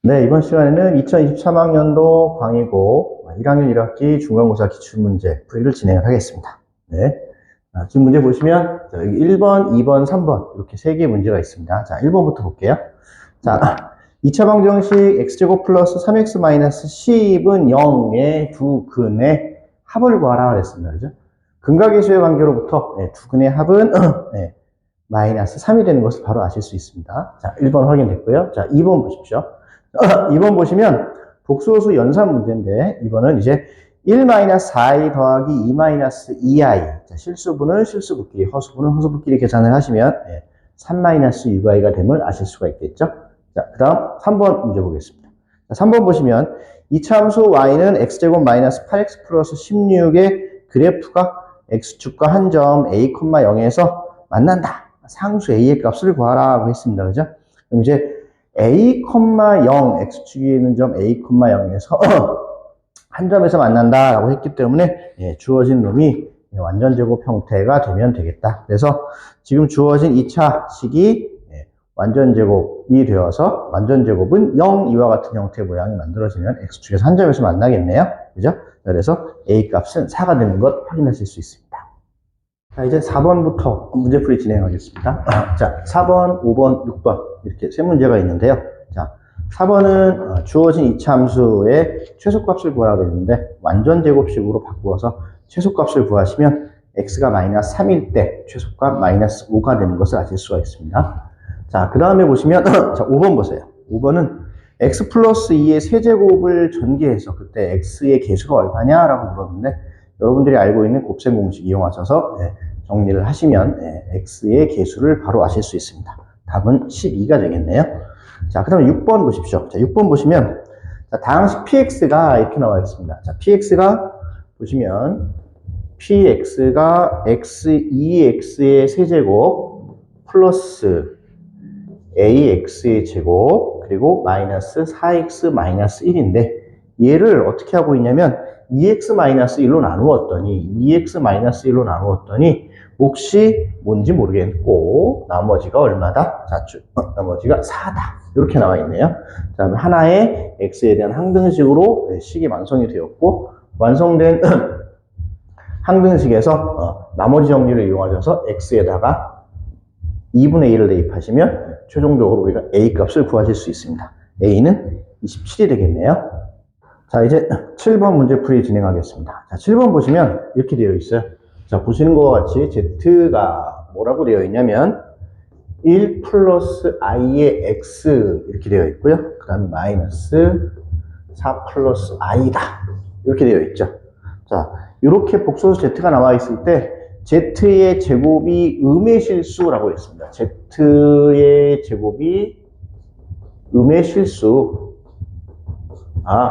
네, 이번 시간에는 2023학년도 광희고 1학년 1학기 중간고사 기출문제 풀이를 진행을 하겠습니다. 네. 지금 문제 보시면 여기 1번, 2번, 3번 이렇게 3개의 문제가 있습니다. 자, 1번부터 볼게요. 자, 2차 방정식 x제곱 플러스 3x 마이너스 10은 0의 두 근의 합을 구하라 그랬습니다. 그죠? 근과 계수의 관계로부터 두 근의 합은 마이너스 3이 되는 것을 바로 아실 수 있습니다. 자, 1번 확인됐고요. 자, 2번 보십시오. 2번 보시면 복수호수 연산 문제인데 이번은 이제 1-4i 더하기 2-2i 자, 실수분은 실수분끼리 허수분은 허수분끼리 계산을 하시면 3-6i가 됨을 아실 수가 있겠죠. 자, 그 다음 3번 문제 보겠습니다. 자, 3번 보시면 이차함수 y는 x제곱 마이너스 8x 플러스 16의 그래프가 x축과 한 점 a, 0에서 만난다. 상수 a의 값을 구하라고 했습니다. 그죠? 그럼 이제 a, 0, x축이 있는 점 a, 0에서 한 점에서 만난다라고 했기 때문에 주어진 놈이 완전제곱 형태가 되면 되겠다. 그래서 지금 주어진 2차 식이 완전제곱이 되어서 완전제곱은 0 이와 같은 형태의 모양이 만들어지면 x축에서 한 점에서 만나겠네요. 그죠? 그래서 a 값은 4가 되는 것 확인하실 수 있습니다. 자, 이제 4번부터 문제풀이 진행하겠습니다. 자, 4번, 5번, 6번 이렇게 세 문제가 있는데요. 자, 4번은 주어진 2차 함수의 최소값을 구하라고 했는데 완전 제곱식으로 바꾸어서 최소값을 구하시면 x가 마이너스 3일 때 최소값 마이너스 5가 되는 것을 아실 수가 있습니다. 자, 그 다음에 보시면 자, 5번 보세요. 5번은 x 플러스 2의 세제곱을 전개해서 그때 x의 개수가 얼마냐라고 물었는데 여러분들이 알고 있는 곱셈 공식 이용하셔서 정리를 하시면 x의 개수를 바로 아실 수 있습니다. 답은 12가 되겠네요. 자, 그 다음에 6번 보십시오. 자, 6번 보시면 자, 다항식 px가 이렇게 나와 있습니다. 자, px가 보시면 px가 x2x의 세제곱 플러스 ax의 제곱 그리고 마이너스 4x 마이너스 1인데 얘를 어떻게 하고 있냐면 2x-1로 나누었더니 2x-1로 나누었더니 몫이 뭔지 모르겠고 나머지가 얼마다? 자, 나머지가 4다. 이렇게 나와 있네요. 자, 하나의 x에 대한 항등식으로 식이 완성이 되었고 완성된 항등식에서 나머지 정리를 이용하셔서 x에다가 2분의 1을 대입하시면 최종적으로 우리가 a 값을 구하실 수 있습니다. a는 27이 되겠네요. 자, 이제 7번 문제풀이 진행하겠습니다. 자, 7번 보시면 이렇게 되어 있어요. 자, 보시는 것과 같이 z가 뭐라고 되어 있냐면 1 플러스 i의 x 이렇게 되어 있고요. 그 다음에 마이너스 4 플러스 i다 이렇게 되어 있죠. 자, 이렇게 복소수 z가 나와 있을 때 z의 제곱이 음의 실수라고 했습니다. z의 제곱이 음의 실수.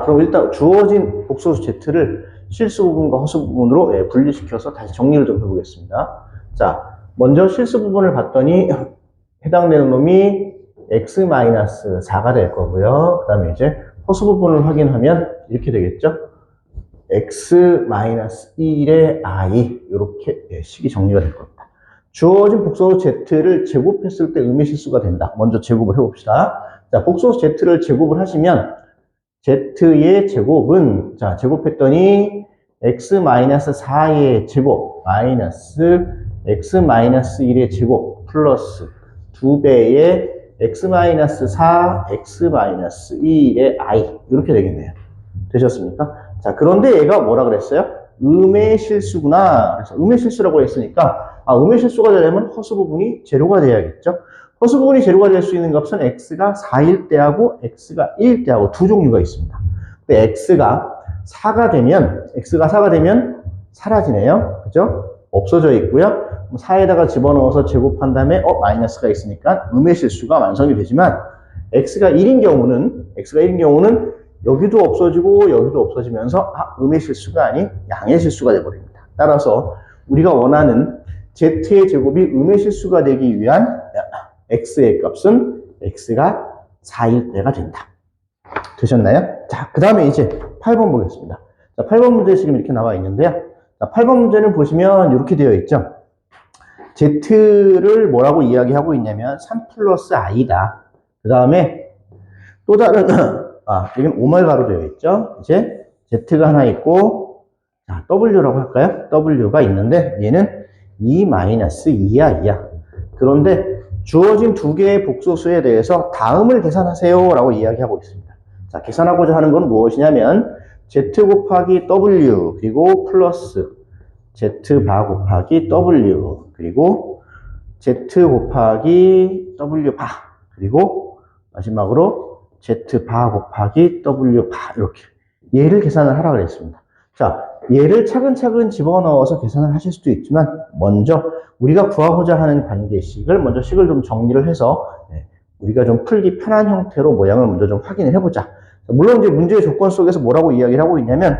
그럼 일단 주어진 복소수 z를 실수 부분과 허수 부분으로 분리시켜서 다시 정리를 좀 해보겠습니다. 자, 먼저 실수 부분을 봤더니 해당되는 놈이 x-4가 될 거고요. 그 다음에 이제 허수 부분을 확인하면 이렇게 되겠죠. x-1의 i 이렇게 식이 정리가 될 겁니다. 주어진 복소수 z를 제곱했을 때 음의 실수가 된다. 먼저 제곱을 해봅시다. 자, 복소수 z를 제곱을 하시면 z의 제곱은 자 제곱했더니 x-4의 제곱 마이너스 x-1의 제곱 플러스 2배의 x-4 x-1의 i 이렇게 되겠네요. 되셨습니까? 자, 그런데 얘가 뭐라 그랬어요? 음의 실수구나. 그래서 음의 실수라고 했으니까 음의 실수가 되려면 허수 부분이 제로가 돼야겠죠. 허수 부분이 제로가 될 수 있는 값은 x가 4일 때하고 x가 1일 때하고 두 종류가 있습니다. 근데 x가 4가 되면 사라지네요. 그죠? 없어져 있고요. 4에다가 집어넣어서 제곱한 다음에 마이너스가 있으니까 음의 실수가 완성이 되지만 x가 1인 경우는 여기도 없어지고 여기도 없어지면서 음의 실수가 아닌 양의 실수가 되어버립니다. 따라서 우리가 원하는 z의 제곱이 음의 실수가 되기 위한 x의 값은 x가 4일 때가 된다. 되셨나요? 자, 그 다음에 이제 8번 보겠습니다. 자, 8번 문제 지금 이렇게 나와 있는데요. 자, 8번 문제는 보시면 이렇게 되어 있죠. z를 뭐라고 이야기하고 있냐면 3 플러스 i다. 그 다음에 또 다른, 여기는 오말가로 되어 있죠. 이제 Z가 하나 있고, 자, W라고 할까요? W가 있는데, 얘는 2-2야, 2야. 그런데 주어진 두 개의 복소수에 대해서 다음을 계산하세요 라고 이야기하고 있습니다. 자, 계산하고자 하는 건 무엇이냐면, Z 곱하기 W, 그리고 플러스 Z 바 곱하기 W, 그리고 Z 곱하기 W 바, 그리고 마지막으로 Z 바 곱하기 W 바, 이렇게. 얘를 계산을 하라고 그랬습니다. 자, 얘를 차근차근 집어넣어서 계산을 하실 수도 있지만, 먼저 우리가 구하고자 하는 관계식을 먼저 식을 좀 정리를 해서, 우리가 좀 풀기 편한 형태로 모양을 먼저 좀 확인을 해보자. 물론 이제 문제의 조건 속에서 뭐라고 이야기를 하고 있냐면,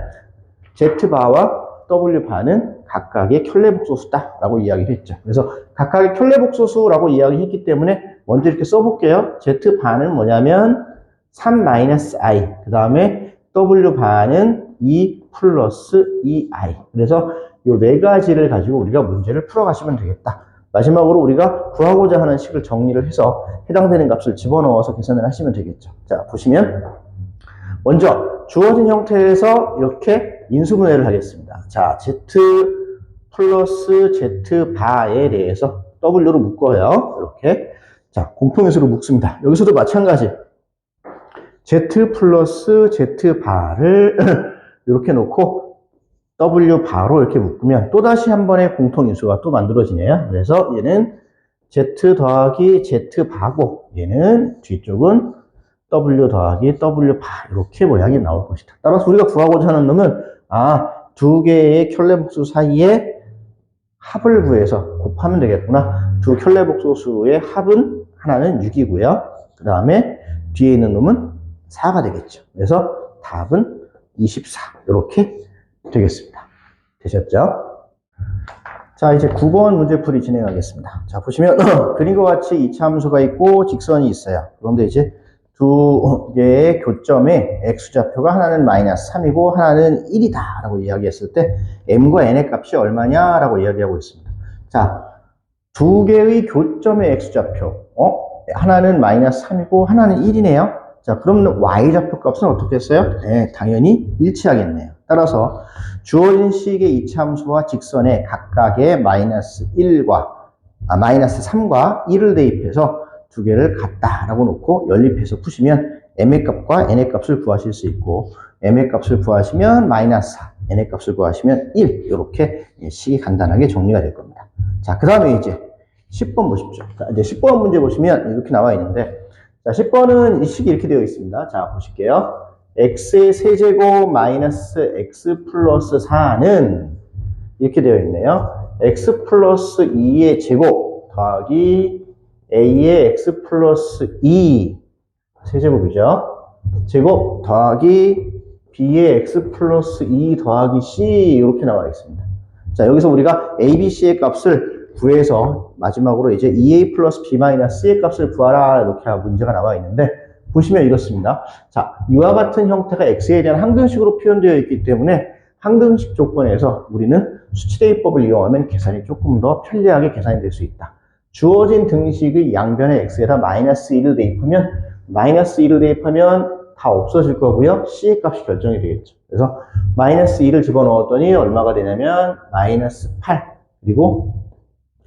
Z바와 W바는 각각의 켤레복소수다라고 이야기를 했죠. 그래서 각각의 켤레복소수라고 이야기했기 때문에 먼저 이렇게 써볼게요. Z바는 뭐냐면 3-i, 그 다음에 W바는 2 플러스 2i. 그래서 이 네 가지를 가지고 우리가 문제를 풀어가시면 되겠다. 마지막으로 우리가 구하고자 하는 식을 정리를 해서 해당되는 값을 집어넣어서 계산을 하시면 되겠죠. 자, 보시면 먼저 주어진 형태에서 이렇게 인수분해를 하겠습니다. 자, Z 플러스 Z 바에 대해서 W로 묶어요. 이렇게. 자, 공통인수로 묶습니다. 여기서도 마찬가지. Z 플러스 Z 바를 이렇게 놓고 W 바로 이렇게 묶으면 또다시 한 번의 공통인수가 또 만들어지네요. 그래서 얘는 Z 더하기 Z 바고 얘는 뒤쪽은 W 더하기 W 바 이렇게 모양이 나올 것이다. 따라서 우리가 구하고자 하는 놈은 두 개의 켤레복수 사이에 합을 구해서 곱하면 되겠구나. 두 켤레복소수의 합은 하나는 6이고요. 그 다음에 뒤에 있는 놈은 4가 되겠죠. 그래서 답은 24 이렇게 되겠습니다. 되셨죠? 자, 이제 9번 문제풀이 진행하겠습니다. 자, 보시면 그림과 같이 이차함수가 있고 직선이 있어요. 그런데 이제 두 개의 교점의 x좌표가 하나는 마이너스 3이고 하나는 1이다 라고 이야기했을 때 m과 n의 값이 얼마냐 라고 이야기하고 있습니다. 자, 두 개의 교점의 x좌표 하나는 마이너스 3이고 하나는 1이네요. 자, 그럼 y좌표 값은 어떻게 했어요? 네, 당연히 일치하겠네요. 따라서 주어진 식의 이차함수와 직선의 각각의 마이너스 3과 1을 대입해서 두 개를 같다라고 놓고 연립해서 푸시면 m의 값과 n의 값을 구하실 수 있고 m의 값을 구하시면 마이너스 4, n의 값을 구하시면 1 이렇게 식이 간단하게 정리가 될 겁니다. 자, 그 다음에 이제 10번 보십시오. 자, 이제 10번 문제 보시면 이렇게 나와 있는데 자, 10번은 이 식이 이렇게 되어 있습니다. 자, 보실게요. x의 세제곱 마이너스 x 플러스 4는 이렇게 되어 있네요. x 플러스 2의 제곱 더하기 a의 x 플러스 2 세제곱이죠. 제곱 더하기 b의 x 플러스 2 더하기 c 이렇게 나와 있습니다. 자, 여기서 우리가 a, b, c의 값을 구해서 마지막으로 이제 2a 플러스 b 마이너스 c의 값을 구하라 이렇게 문제가 나와 있는데 보시면 이렇습니다. 자, 이와 같은 형태가 x에 대한 항등식으로 표현되어 있기 때문에 항등식 조건에서 우리는 수치대입법을 이용하면 계산이 조금 더 편리하게 계산이 될 수 있다. 주어진 등식의 양변에 x에다 마이너스 1을 대입하면 다 없어질 거고요. c의 값이 결정이 되겠죠. 그래서 마이너스 2를 집어넣었더니 얼마가 되냐면 마이너스 8 그리고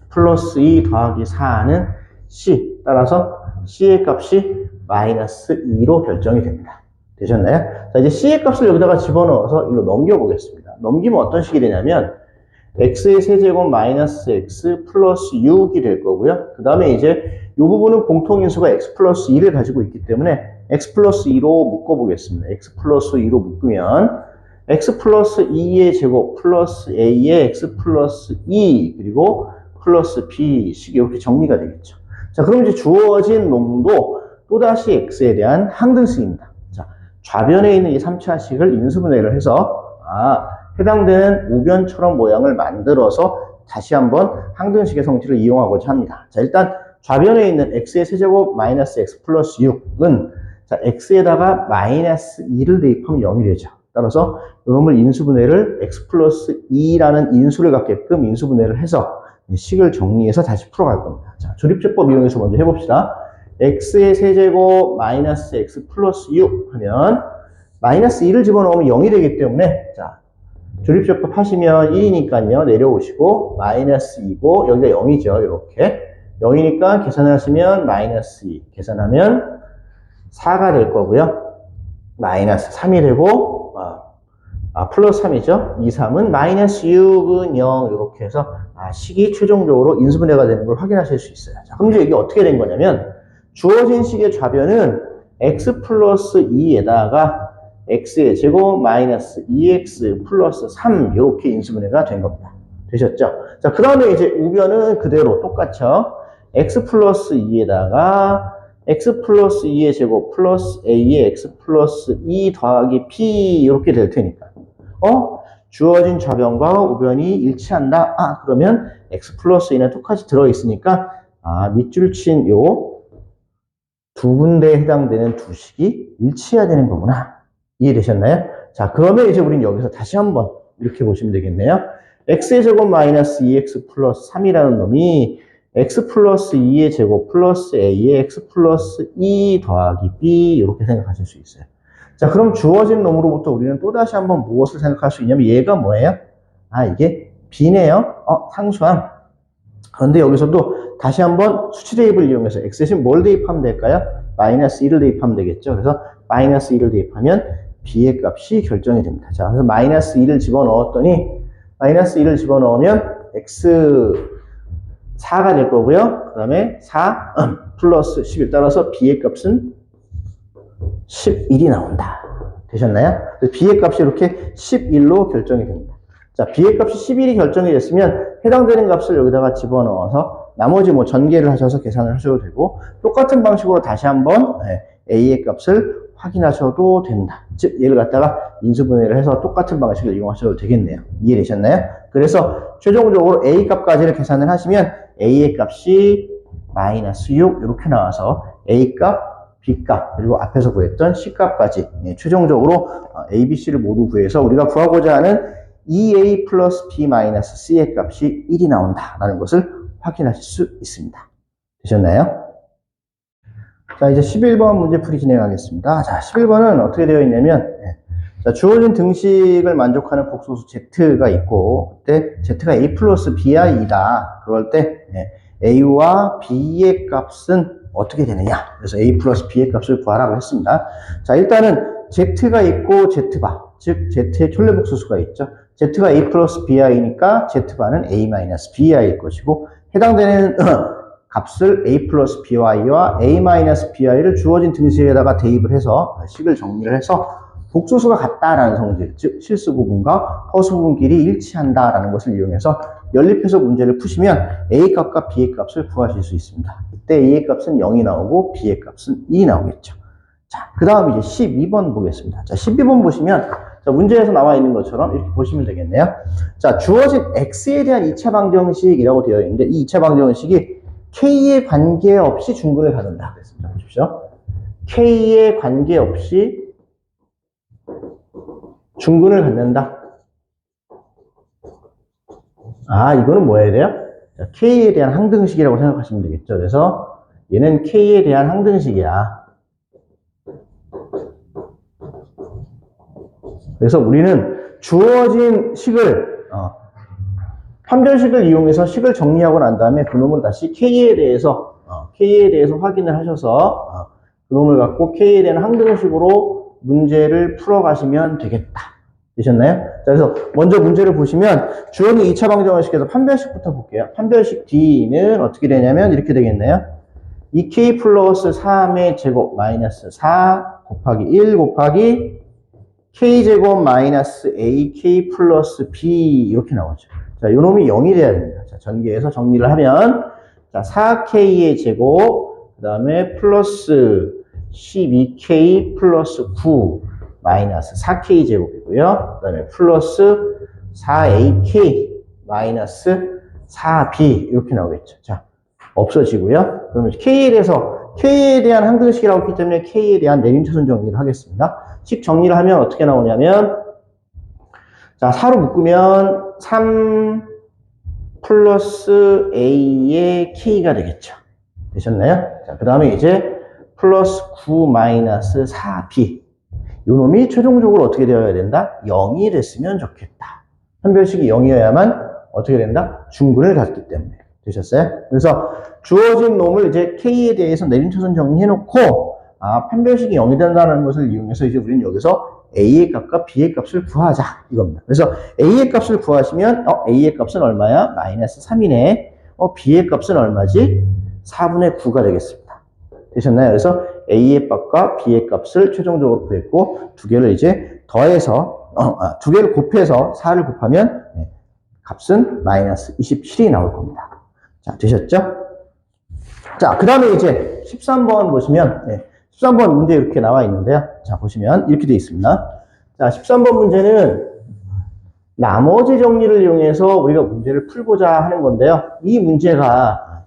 플러스 2 더하기 4는 c. 따라서 c의 값이 마이너스 2로 결정이 됩니다. 되셨나요? 자, 이제 c의 값을 여기다가 집어넣어서 이거 넘겨보겠습니다. 넘기면 어떤 식이 되냐면 x의 세제곱 마이너스 x 플러스 6이 될 거고요. 그 다음에 이제 이 부분은 공통인수가 x 플러스 2를 가지고 있기 때문에 x 플러스 2로 묶어보겠습니다. x 플러스 2로 묶으면 x 플러스 2의 제곱 플러스 a의 x 플러스 2 그리고 플러스 b식이 이렇게 정리가 되겠죠. 자, 그럼 이제 주어진 놈도 또다시 x에 대한 항등식입니다. 자, 좌변에 있는 이 3차식을 인수분해를 해서 해당되는 우변처럼 모양을 만들어서 다시 한번 항등식의 성질을 이용하고자 합니다. 자, 일단 좌변에 있는 x의 세제곱 마이너스 x 플러스 6은 자, x에다가 마이너스 2를 대입하면 0이 되죠. 따라서 이놈을 인수분해를 x 플러스 2라는 인수를 갖게끔 인수분해를 해서 식을 정리해서 다시 풀어갈 겁니다. 자, 조립제법 이용해서 먼저 해봅시다. x의 세제곱 마이너스 x 플러스 6 하면 마이너스 2를 집어넣으면 0이 되기 때문에 자 조립적법 하시면 1이니까요. 내려오시고 마이너스 2고 여기가 0이죠. 이렇게 0이니까 계산하시면 마이너스 2 계산하면 4가 될 거고요. 마이너스 3이 되고 플러스 3이죠. 2, 3은 마이너스 6은 0 이렇게 해서 식이 최종적으로 인수분해가 되는 걸 확인하실 수 있어요. 자, 그럼 이제 이게 어떻게 된 거냐면 주어진 식의 좌변은 x 플러스 2에다가 x의 제곱 마이너스 2x 플러스 3 이렇게 인수분해가 된 겁니다. 되셨죠? 자, 그 다음에 이제 우변은 그대로 똑같죠. x 플러스 2에다가 x 플러스 2의 제곱 플러스 a의 x 플러스 2 더하기 p 이렇게 될 테니까 주어진 좌변과 우변이 일치한다. 그러면 x 플러스 2는 똑같이 들어있으니까 밑줄 친 요 두 군데에 해당되는 두 식이 일치해야 되는 거구나. 이해되셨나요? 자, 그러면 이제 우린 여기서 다시 한번 이렇게 보시면 되겠네요. x의 제곱 마이너스 2x 플러스 3이라는 놈이 x 플러스 2의 제곱 플러스 a의 x 플러스 2 더하기 b 이렇게 생각하실 수 있어요. 자, 그럼 주어진 놈으로부터 우리는 또다시 한번 무엇을 생각할 수 있냐면 얘가 뭐예요? 이게 b네요. 상수함. 그런데 여기서도 다시 한번 수치 대입을 이용해서 x 대신 뭘 대입하면 될까요? 마이너스 1을 대입하면 되겠죠. 그래서 마이너스 1을 대입하면 b의 값이 결정이 됩니다. 자, 그래서 마이너스 2를 집어넣었더니 마이너스 1을 집어넣으면 x 4가 될 거고요. 그 다음에 4 플러스 11 따라서 b의 값은 11이 나온다. 되셨나요? b의 값이 이렇게 11로 결정이 됩니다. 자, b의 값이 11이 결정이 됐으면 해당되는 값을 여기다가 집어넣어서 나머지 전개를 하셔서 계산을 하셔도 되고 똑같은 방식으로 다시 한번 a의 값을 확인하셔도 된다. 즉 얘를 갖다가 인수분해를 해서 똑같은 방식을 이용하셔도 되겠네요. 이해되셨나요? 그래서 최종적으로 a 값까지를 계산을 하시면 a의 값이 마이너스 6 이렇게 나와서 a 값, b 값 그리고 앞에서 구했던 c 값까지 최종적으로 a, b, c를 모두 구해서 우리가 구하고자 하는 2a 플러스 b 마이너스 c의 값이 1이 나온다라는 것을 확인하실 수 있습니다. 되셨나요? 자, 이제 11번 문제풀이 진행하겠습니다. 자, 11번은 어떻게 되어 있냐면, 자, 주어진 등식을 만족하는 복소수 z가 있고, 그때 z가 a 플러스 bi이다. 그럴 때, a와 b의 값은 어떻게 되느냐. 그래서 a 플러스 b의 값을 구하라고 했습니다. 자, 일단은 z가 있고 z바, 즉, z의 켤레 복소수가 있죠. z가 a 플러스 bi니까 z바는 a 마이너스 bi일 것이고, 해당되는 값을 a 플러스 by와 a 마이너스 bi를 주어진 등식에다가 대입을 해서 식을 정리를 해서 복소수가 같다라는 성질, 즉 실수 부분과 허수 부분끼리 일치한다라는 것을 이용해서 연립해서 문제를 푸시면 a 값과 b의 값을 구하실 수 있습니다. 이때 a의 값은 0이 나오고 b의 값은 2이 나오겠죠. 자, 그 다음 이제 12번 보겠습니다. 자, 12번 보시면 자, 문제에서 나와 있는 것처럼 이렇게 보시면 되겠네요. 자, 주어진 x에 대한 2차 방정식이라고 되어 있는데 이 2차 방정식이 k에 관계없이 중근을 갖는다. 그랬습니다. 보십시오. k에 관계없이 중근을 갖는다. 이거는 뭐 해야 돼요? 자, k에 대한 항등식이라고 생각하시면 되겠죠. 그래서 얘는 k에 대한 항등식이야. 그래서 우리는 주어진 식을 판별식을 이용해서 식을 정리하고 난 다음에 그놈을 다시 k에 대해서 확인을 하셔서 그놈을 갖고 k에 대한 항등식으로 문제를 풀어가시면 되겠다. 되셨나요? 자, 그래서 먼저 문제를 보시면 주어진 2차 방정식에서 판별식부터 볼게요. 판별식 D는 어떻게 되냐면 이렇게 되겠네요. 2k 플러스 3의 제곱 마이너스 4 곱하기 1 곱하기 k제곱 마이너스 ak 플러스 b 이렇게 나오죠. 자, 요 놈이 0이 돼야 됩니다. 자, 전개해서 정리를 하면 자, 4k의 제곱 그 다음에 플러스 12k 플러스 9 마이너스 4k 제곱이고요. 그 다음에 플러스 4ak 마이너스 4b 이렇게 나오겠죠. 자, 없어지고요. 그러면 k에 대한 항등식이라고 했기 때문에 k에 대한 내림차순 정리를 하겠습니다. 식 정리를 하면 어떻게 나오냐면 자, 4로 묶으면 3 플러스 a의 k가 되겠죠. 되셨나요? 자, 그 다음에 이제 플러스 9 마이너스 4b. 요 놈이 최종적으로 어떻게 되어야 된다? 0이 됐으면 좋겠다. 판별식이 0이어야만 어떻게 된다? 중근을 갖기 때문에. 되셨어요? 그래서 주어진 놈을 이제 K에 대해서 내림차순 정리해놓고, 판별식이 0이 된다는 것을 이용해서 이제 우리는 여기서 A의 값과 B의 값을 구하자. 이겁니다. 그래서 A의 값을 구하시면, A의 값은 얼마야? 마이너스 3이네. B의 값은 얼마지? 4분의 9가 되겠습니다. 되셨나요? 그래서 A의 값과 B의 값을 최종적으로 구했고, 두 개를 이제 더해서, 두 개를 곱해서 4를 곱하면, 값은 마이너스 27이 나올 겁니다. 자, 되셨죠? 자, 그 다음에 이제 13번 보시면, 13번 문제 이렇게 나와 있는데요. 자, 보시면 이렇게 되어 있습니다. 자, 13번 문제는 나머지 정리를 이용해서 우리가 문제를 풀고자 하는 건데요. 이 문제가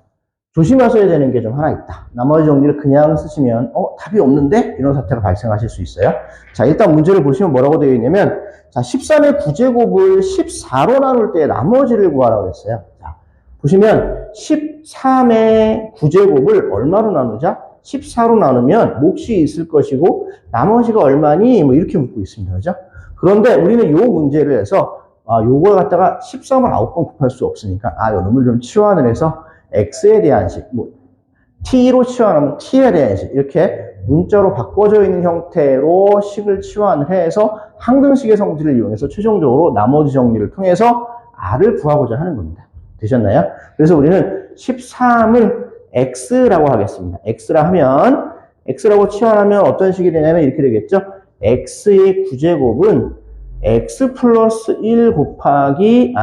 조심하셔야 되는 게 좀 하나 있다. 나머지 정리를 그냥 쓰시면, 답이 없는데? 이런 사태가 발생하실 수 있어요. 자, 일단 문제를 보시면 뭐라고 되어 있냐면, 자, 13의 9제곱을 14로 나눌 때 나머지를 구하라고 그랬어요. 자, 보시면 13의 9제곱을 얼마로 나누자? 14로 나누면 몫이 있을 것이고 나머지가 얼마니? 뭐 이렇게 묻고 있습니다. 그죠? 그런데 우리는 요 문제를 해서 요걸 갖다가 13을 9번 곱할 수 없으니까 요 놈을 좀 치환을 해서 x에 대한 식, t로 치환하면 t에 대한 식 이렇게 문자로 바꿔져 있는 형태로 식을 치환을 해서 항등식의 성질을 이용해서 최종적으로 나머지 정리를 통해서 r을 구하고자 하는 겁니다. 되셨나요? 그래서 우리는 13을 x라고 하겠습니다. x라 하면 x라고 치환하면 어떤 식이 되냐면 이렇게 되겠죠. x의 9제곱은 x 플러스 1 곱하기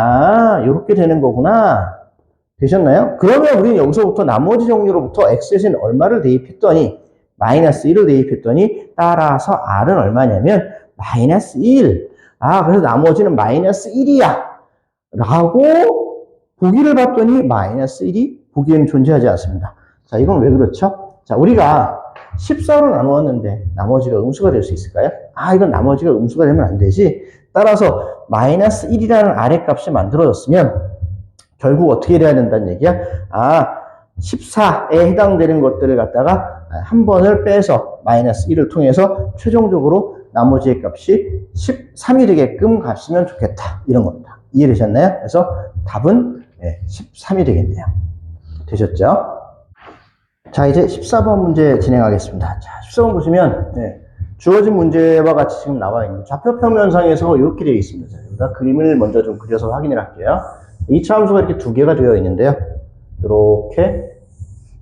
이렇게 되는 거구나. 되셨나요? 그러면 우리는 여기서부터 나머지 정리로부터 x에서는 얼마를 대입했더니 마이너스 1을 대입했더니 따라서 r은 얼마냐면 마이너스 1. 그래서 나머지는 마이너스 1이야 라고 보기를 봤더니 마이너스 1이 보기에는 존재하지 않습니다. 자, 이건 왜 그렇죠? 자, 우리가 14로 나누었는데 나머지가 음수가 될 수 있을까요? 이건 나머지가 음수가 되면 안 되지. 따라서 마이너스 1이라는 아래값이 만들어졌으면 결국 어떻게 돼야 된다는 얘기야? 14에 해당되는 것들을 갖다가 한 번을 빼서 마이너스 1을 통해서 최종적으로 나머지의 값이 13이 되게끔 갔으면 좋겠다. 이런 겁니다. 이해되셨나요? 그래서 답은 13이 되겠네요. 되셨죠? 자, 이제 14번 문제 진행하겠습니다. 자, 14번 보시면 주어진 문제와 같이 지금 나와 있는 좌표평면상에서 이렇게 되어 있습니다. 자, 여기다 그림을 먼저 좀 그려서 확인을 할게요. 2차 함수가 이렇게 두 개가 되어 있는데요. 이렇게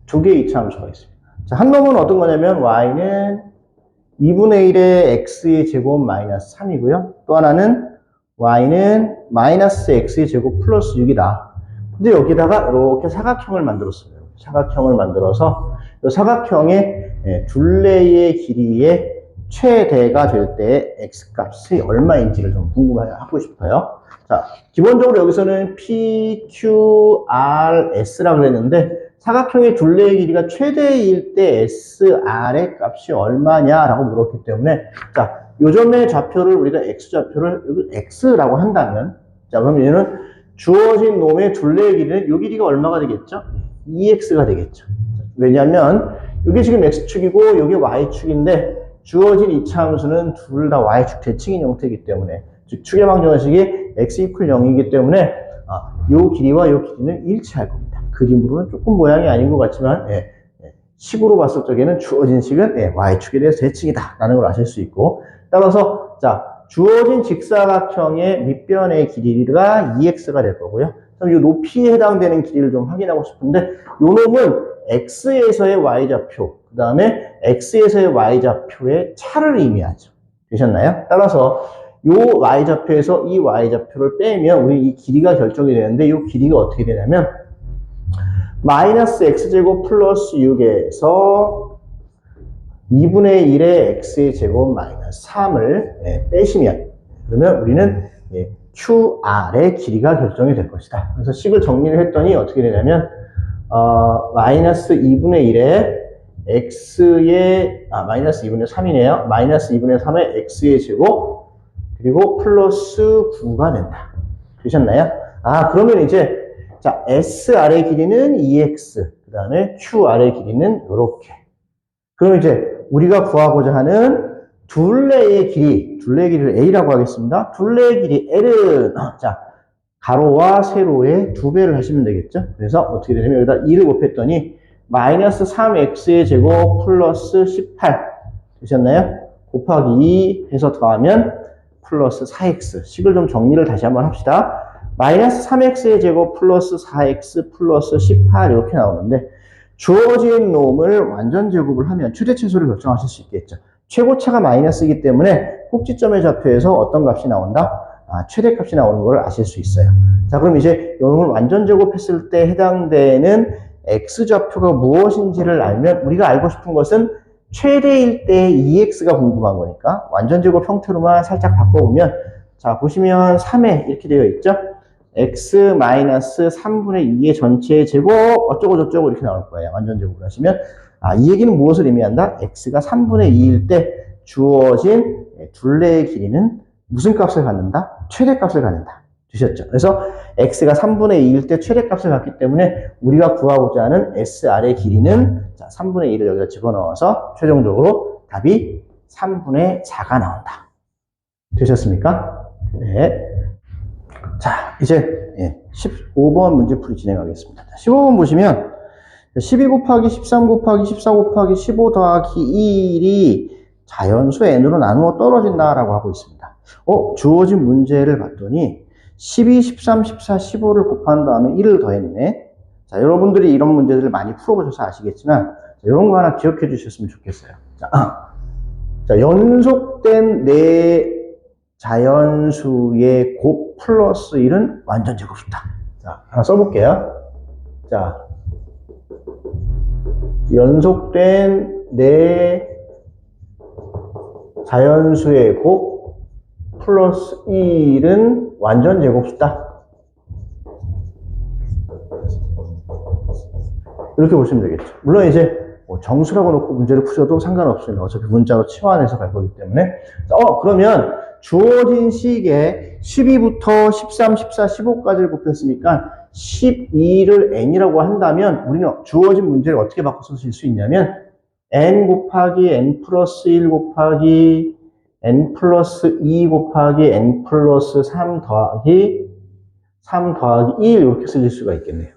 두 개의 2차 함수가 있습니다. 자, 한 놈은 어떤 거냐면 y는 2분의 1의 x의 제곱 마이너스 3이고요. 또 하나는 y는 마이너스 x의 제곱 플러스 6이다. 근데 여기다가 이렇게 사각형을 만들었어요. 사각형을 만들어서 이 사각형의 둘레의 길이의 최대가 될 때 x값이 얼마인지를 좀 궁금하고 싶어요. 자, 기본적으로 여기서는 p, q, r, s라고 그랬는데 사각형의 둘레의 길이가 최대일 때 sr의 값이 얼마냐라고 물었기 때문에 자, 요점의 좌표를 우리가 x좌표를 여기 x라고 한다면 자, 그럼 얘는 주어진 놈의 둘레의 길이는 이 길이가 얼마가 되겠죠? 2x가 되겠죠. 왜냐하면 이게 지금 x축이고 이게 y축인데 주어진 2차 함수는 둘 다 y축 대칭인 형태이기 때문에 즉 축의 방정식이 x 이퀄 0이기 때문에 이 길이와 이 길이는 일치할 겁니다. 그림으로는 조금 모양이 아닌 것 같지만 식으로 봤을 적에는 주어진 식은 y축에 대해서 대칭이다 라는 걸 아실 수 있고 따라서 자 주어진 직사각형의 밑변의 길이가 2x가 될 거고요. 그럼 이 높이에 해당되는 길이를 좀 확인하고 싶은데 이 놈은 x에서의 y좌표 그 다음에 x에서의 y좌표의 차를 의미하죠. 되셨나요? 따라서 이 y좌표에서 이 y좌표를 빼면 우리 이 길이가 결정이 되는데 이 길이가 어떻게 되냐면 마이너스 x제곱 플러스 6에서 2분의 1의 x의 제곱 마이너스 3을 빼시면 그러면 우리는 QR의 길이가 결정이 될 것이다. 그래서 식을 정리를 했더니 어떻게 되냐면 마이너스 2분의 1의 x의 마이너스 2분의 3이네요. 마이너스 2분의 3의 x의 제곱 그리고 플러스 9가 된다. 되셨나요? 그러면 이제 자, S 아래 길이는 2x, 그 다음에 Q 아래 길이는 이렇게. 그럼 이제 우리가 구하고자 하는 둘레의 길이를 A라고 하겠습니다. 둘레의 길이 L은, 자, 가로와 세로의 2배를 하시면 되겠죠. 그래서 어떻게 되냐면 여기다 2를 곱했더니 마이너스 3x의 제곱 플러스 18 되셨나요? 곱하기 2 해서 더하면 플러스 4x. 식을 좀 정리를 다시 한번 합시다. 마이너스 3x의 제곱 플러스 4x 플러스 18 이렇게 나오는데 주어진 놈을 완전 제곱을 하면 최대최소를 결정하실 수 있겠죠. 최고차가 마이너스이기 때문에 꼭지점의 좌표에서 어떤 값이 나온다? 최대값이 나오는 걸 아실 수 있어요. 자, 그럼 이제 이놈을 완전 제곱했을 때 해당되는 x좌표가 무엇인지를 알면 우리가 알고 싶은 것은 최대일 때 2x가 궁금한 거니까 완전 제곱 형태로만 살짝 바꿔보면 자, 보시면 3에 이렇게 되어 있죠? x 마이너스 3분의 2의 전체의 제곱 어쩌고 저쩌고 이렇게 나올 거예요. 완전 제곱을 하시면 이 얘기는 무엇을 의미한다? x가 3분의 2일 때 주어진 둘레의 길이는 무슨 값을 갖는다? 최대값을 갖는다. 되셨죠? 그래서 x가 3분의 2일 때 최대값을 갖기 때문에 우리가 구하고자 하는 s 아래 길이는 자, 3분의 2를 여기다 집어넣어서 최종적으로 답이 3분의 4가 나온다. 되셨습니까? 네. 자, 이제 15번 문제풀이 진행하겠습니다. 15번 보시면 12 곱하기 13 곱하기 14 곱하기 15 더하기 1이 자연수 n으로 나누어 떨어진다라고 하고 있습니다. 주어진 문제를 봤더니 12, 13, 14, 15를 곱한 다음에 1을 더했네. 자, 여러분들이 이런 문제들을 많이 풀어보셔서 아시겠지만 이런 거 하나 기억해 주셨으면 좋겠어요. 자, 연속된 네 자연수의 곱 플러스 1은 완전 제곱이다. 자, 하나 써볼게요. 자, 연속된 네 자연수의 곱 플러스 1은 완전 제곱수다. 이렇게 보시면 되겠죠. 물론 이제 정수라고 놓고 문제를 푸셔도 상관없습니다. 어차피 문자로 치환해서 갈 거기 때문에. 그러면 주어진 식에 12부터 13, 14, 15까지를 곱했으니까 12를 n이라고 한다면 우리는 주어진 문제를 어떻게 바꿔서 쓸 수 있냐면 n 곱하기 n 플러스 1 곱하기 n 플러스 2 곱하기 n 플러스 3 더하기 1 이렇게 쓸 수가 있겠네요.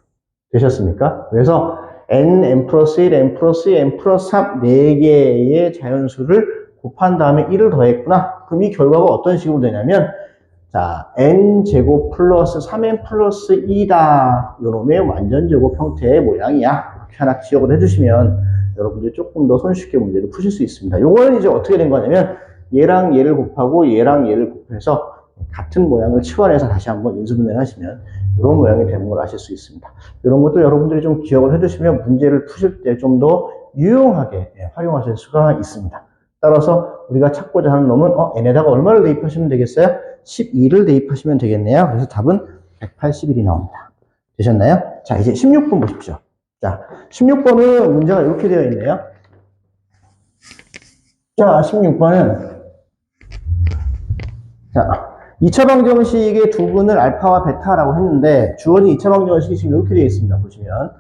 되셨습니까? 그래서 n 플러스 1, n 플러스 2, n 플러스 3 4개의 자연수를 곱한 다음에 1을 더했구나. 그럼 이 결과가 어떤 식으로 되냐면 자, n제곱 플러스 3n 플러스 2다. 요놈의 완전 제곱 형태의 모양이야. 이렇게 하나 기억을 해주시면 여러분들이 조금 더 손쉽게 문제를 푸실 수 있습니다. 요거는 이제 어떻게 된 거냐면 얘랑 얘를 곱하고 얘랑 얘를 곱해서 같은 모양을 치환해서 다시 한번 인수분해를 하시면 이런 모양이 되는 걸 아실 수 있습니다. 이런 것도 여러분들이 좀 기억을 해두시면 문제를 푸실 때 좀 더 유용하게 활용하실 수가 있습니다. 따라서 우리가 찾고자 하는 놈은 n에다가 얼마를 대입하시면 되겠어요? 12를 대입하시면 되겠네요. 그래서 답은 181이 나옵니다. 되셨나요? 자, 이제 16번 보십시오. 자, 16번은 문제가 이렇게 되어 있네요. 자, 16번은 자, 2차 방정식의 두근을 알파와 베타라고 했는데 주어진 2차 방정식이 지금 이렇게 되어 있습니다. 보시면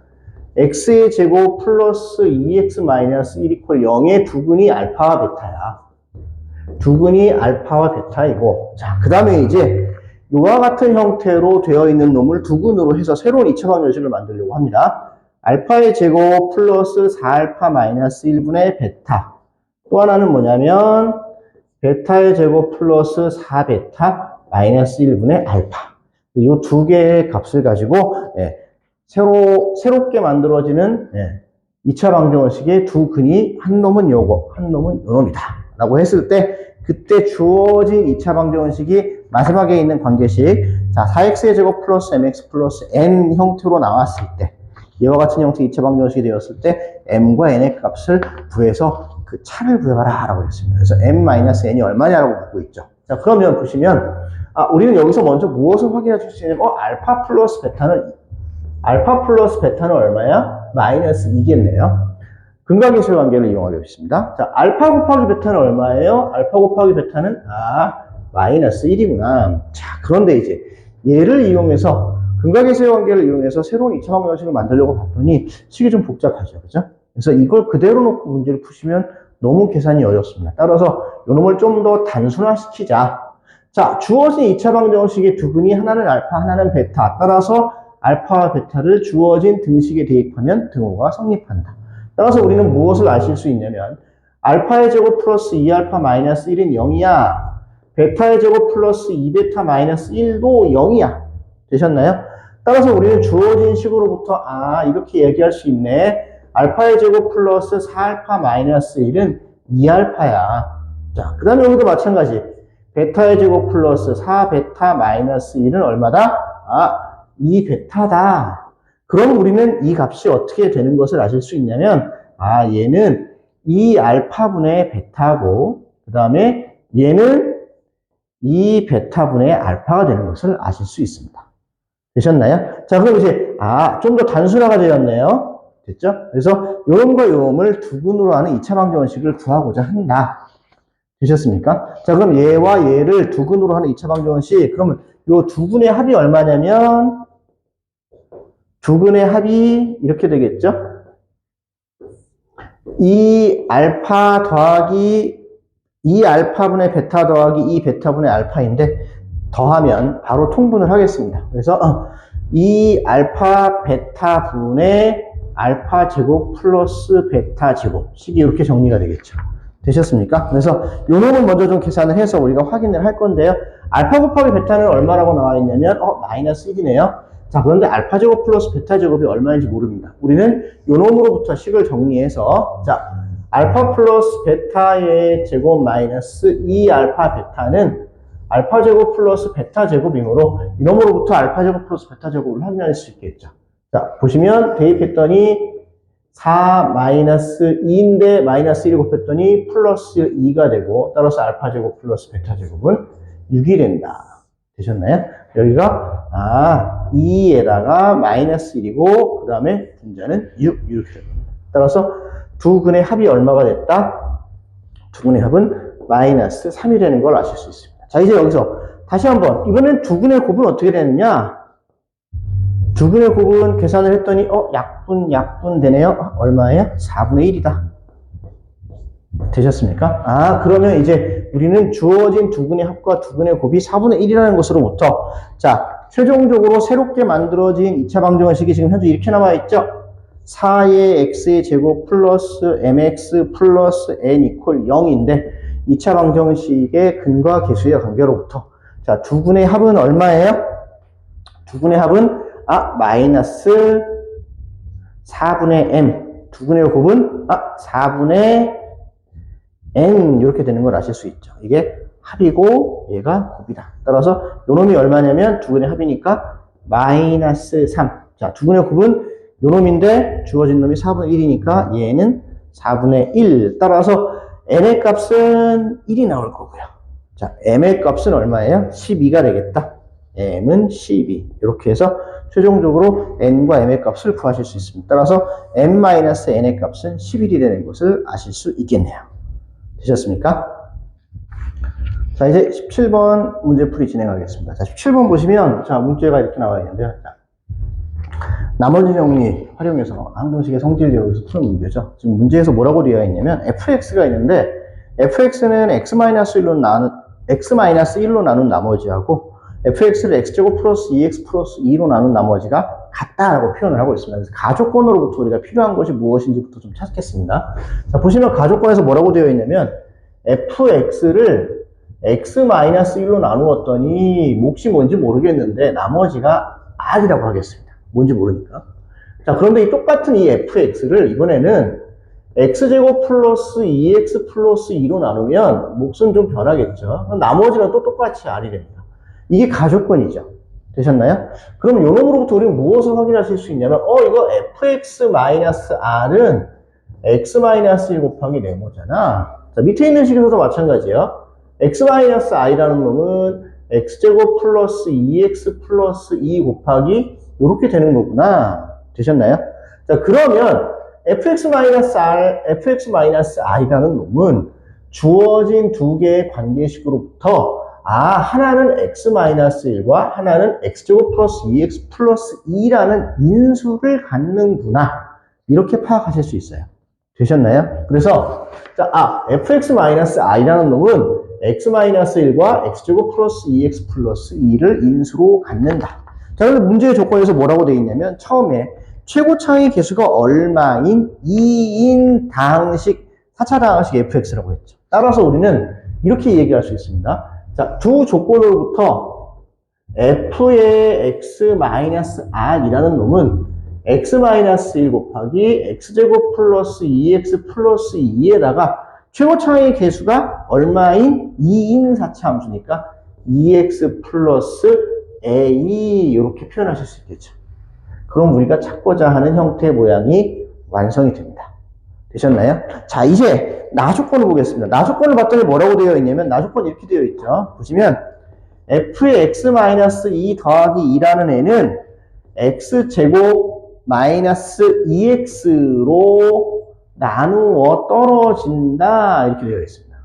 x의 제곱 플러스 2x 마이너스 1 이퀄 0의 두근이 알파와 베타야. 두근이 알파와 베타이고 자, 그 다음에 이제 이와 같은 형태로 되어 있는 놈을 두근으로 해서 새로운 2차 방정식을 만들려고 합니다. 알파의 제곱 플러스 4알파 마이너스 1분의 베타. 또 하나는 뭐냐면 베타의 제곱 플러스 4베타 마이너스 1분의 알파. 이 두 개의 값을 가지고 새롭게 만들어지는 2차 방정식의 두 근이 한 놈은 요거, 한 놈은 요 놈이다 라고 했을 때 그때 주어진 2차 방정식이 마지막에 있는 관계식 자 4x의 제곱 플러스 mx 플러스 n 형태로 나왔을 때 이와 같은 형태의 2차 방정식이 되었을 때 m과 n의 값을 구해서 그 차를 구해봐라 라고 했습니다. 그래서 m-n이 얼마냐라고 묻고 있죠. 자, 그러면 보시면 우리는 여기서 먼저 무엇을 확인해 줄 수 있냐면 알파 플러스 베타는 얼마야? 마이너스 2겠네요. 근각인수의 관계를 이용하겠습니다. 자, 알파 곱하기 베타는 얼마예요? 알파 곱하기 베타는 마이너스 1이구나. 자, 그런데 이제 얘를 이용해서 근각계수의 관계를 이용해서 새로운 2차 방정식을 만들려고 봤더니 식이 좀 복잡하죠. 그죠? 그래서 이걸 그대로 놓고 문제를 푸시면 너무 계산이 어렵습니다. 따라서 이놈을 좀 더 단순화시키자. 자, 주어진 2차 방정식의 두 근이 하나는 알파, 하나는 베타. 따라서 알파와 베타를 주어진 등식에 대입하면 등호가 성립한다. 따라서 우리는 무엇을 아실 수 있냐면 알파의 제곱 플러스 2알파 마이너스 1은 0이야. 베타의 제곱 플러스 2베타 마이너스 1도 0이야. 되셨나요? 따라서 우리는 주어진 식으로부터 이렇게 얘기할 수 있네. 알파의 제곱 플러스 4알파 마이너스 1은 2알파야. 자, 그 다음에 여기도 마찬가지. 베타의 제곱 플러스 4베타 마이너스 1은 얼마다? 2베타다. 그럼 우리는 이 값이 어떻게 되는 것을 아실 수 있냐면, 얘는 2알파분의 베타고, 그 다음에 얘는 2베타분의 알파가 되는 것을 아실 수 있습니다. 되셨나요? 자, 그럼 이제, 좀 더 단순화가 되었네요. 됐죠? 그래서 요놈과 요놈을 두 근으로 하는 2차 방정식을 구하고자 한다. 되셨습니까? 자, 그럼 얘와 얘를 두 근으로 하는 2차 방정식, 그러면 요 두 근의 합이 얼마냐면, 두 근의 합이 이렇게 되겠죠? 2알파 더하기 2알파분의 베타 더하기 2베타분의 알파인데 더하면 바로 통분을 하겠습니다. 그래서 2알파 베타분의 알파 제곱 플러스 베타 제곱 식이 이렇게 정리가 되겠죠. 되셨습니까? 그래서 요 놈을 먼저 좀 계산을 해서 우리가 확인을 할 건데요. 알파 곱하기 베타는 얼마라고 나와 있냐면 마이너스 1이네요. 자, 그런데 알파 제곱 플러스 베타 제곱이 얼마인지 모릅니다. 우리는 요 놈으로부터 식을 정리해서 알파 플러스 베타의 제곱 마이너스 2알파 베타는 알파 제곱 플러스 베타 제곱이므로 이놈으로부터 알파 제곱 플러스 베타 제곱을 확인할 수 있겠죠. 자, 보시면 대입했더니 4 마이너스 2인데 마이너스 1을 곱했더니 플러스 2가 되고 따라서 알파 제곱 플러스 베타 제곱은 6이 된다. 되셨나요? 여기가 2에다가 마이너스 1이고 그 다음에 분자는 6 이렇게 됩니다. 따라서 두 근의 합이 얼마가 됐다? 두 근의 합은 마이너스 3이 되는 걸 아실 수 있습니다. 자, 이제 여기서 다시 한번 이번엔 두 근의 곱은 어떻게 되느냐? 두 근의 곱은 계산을 했더니 약분 되네요. 얼마예요? 4분의 1이다. 되셨습니까? 그러면 이제 우리는 주어진 두 근의 합과 두 근의 곱이 4분의 1이라는 것으로부터 최종적으로 새롭게 만들어진 2차 방정식이 지금 현재 이렇게 남아있죠? 4의 x의 제곱 플러스 mx 플러스 n 이퀄 0인데 2차 방정식의 근과 계수의 관계로부터 두 근의 합은 얼마예요? 두 근의 합은 마이너스 4분의 m. 두 근의 곱은 4분의 n 이렇게 되는 걸 아실 수 있죠. 이게 합이고 얘가 곱이다. 따라서 요놈이 얼마냐면 두 근의 합이니까 마이너스 3. 자, 두 근의 곱은 요놈인데 주어진 놈이 4분의 1이니까 얘는 4분의 1. 따라서 n의 값은 1이 나올 거고요. 자, m의 값은 얼마예요? 12가 되겠다. m은 12. 이렇게 해서 최종적으로 n과 m의 값을 구하실 수 있습니다. 따라서 m-n의 값은 11이 되는 것을 아실 수 있겠네요. 되셨습니까? 자, 이제 17번 문제풀이 진행하겠습니다. 자, 17번 보시면 문제가 이렇게 나와 있는데요. 나머지 정리 활용해서 항등식의 성질을 여기서 푸는 문제죠. 지금 문제에서 뭐라고 되어 있냐면 fx가 있는데 fx는 x-1로 나눈 나머지하고 fx를 x제곱 플러스 2x 플러스 2로 나눈 나머지가 같다라고 표현을 하고 있습니다. 그래서 가조건으로부터 우리가 필요한 것이 무엇인지부터 좀 찾겠습니다. 자, 보시면 가조건에서 뭐라고 되어 있냐면 fx를 x-1로 나누었더니 몫이 뭔지 모르겠는데 나머지가 r이라고 하겠습니다. 뭔지 모르니까. 자, 그런데 이 똑같은 이 fx를 이번에는 x제곱 플러스 2x 플러스 2로 나누면 몫은 좀 변하겠죠. 나머지는 또 똑같이 r이 됩니다. 이게 가조건이죠. 되셨나요? 그럼 요 놈으로부터 우리는 무엇을 확인하실 수 있냐면 이거 fx-r은 x-1 곱하기 네모잖아. 자, 밑에 있는 식에서도 마찬가지예요. x-i라는 놈은 x제곱 플러스 2x 플러스 2 곱하기 이렇게 되는 거구나. 되셨나요? 자, 그러면 fx-r이라는 놈은 주어진 두 개의 관계식으로부터 하나는 x-1과 하나는 x제곱 플러스 2x 플러스 2라는 인수를 갖는구나. 이렇게 파악하실 수 있어요. 되셨나요? 그래서, fx-i라는 놈은 x-1과 x제곱 플러스 2x 플러스 2를 인수로 갖는다. 자, 그런데 문제의 조건에서 뭐라고 되어 있냐면, 처음에 최고차의 개수가 얼마인 2인 다항식, 4차 다항식 fx라고 했죠. 따라서 우리는 이렇게 얘기할 수 있습니다. 자, 두 조건으로부터 f의 x-r이라는 놈은 x-1 곱하기 x제곱 플러스 2x 플러스 2에다가 최고차의 개수가 얼마인 2인 4차 함수니까 2x 플러스 a 이렇게 표현하실 수 있겠죠. 그럼 우리가 찾고자 하는 형태의 모양이 완성이 됩니다. 되셨나요? 자, 이제 나조건을 보겠습니다. 나조건을 봤더니 뭐라고 되어 있냐면 나조건이 이렇게 되어 있죠. 보시면 f의 x-2 더하기 2라는 애는 x제곱 마이너스 2x로 나누어 떨어진다 이렇게 되어 있습니다.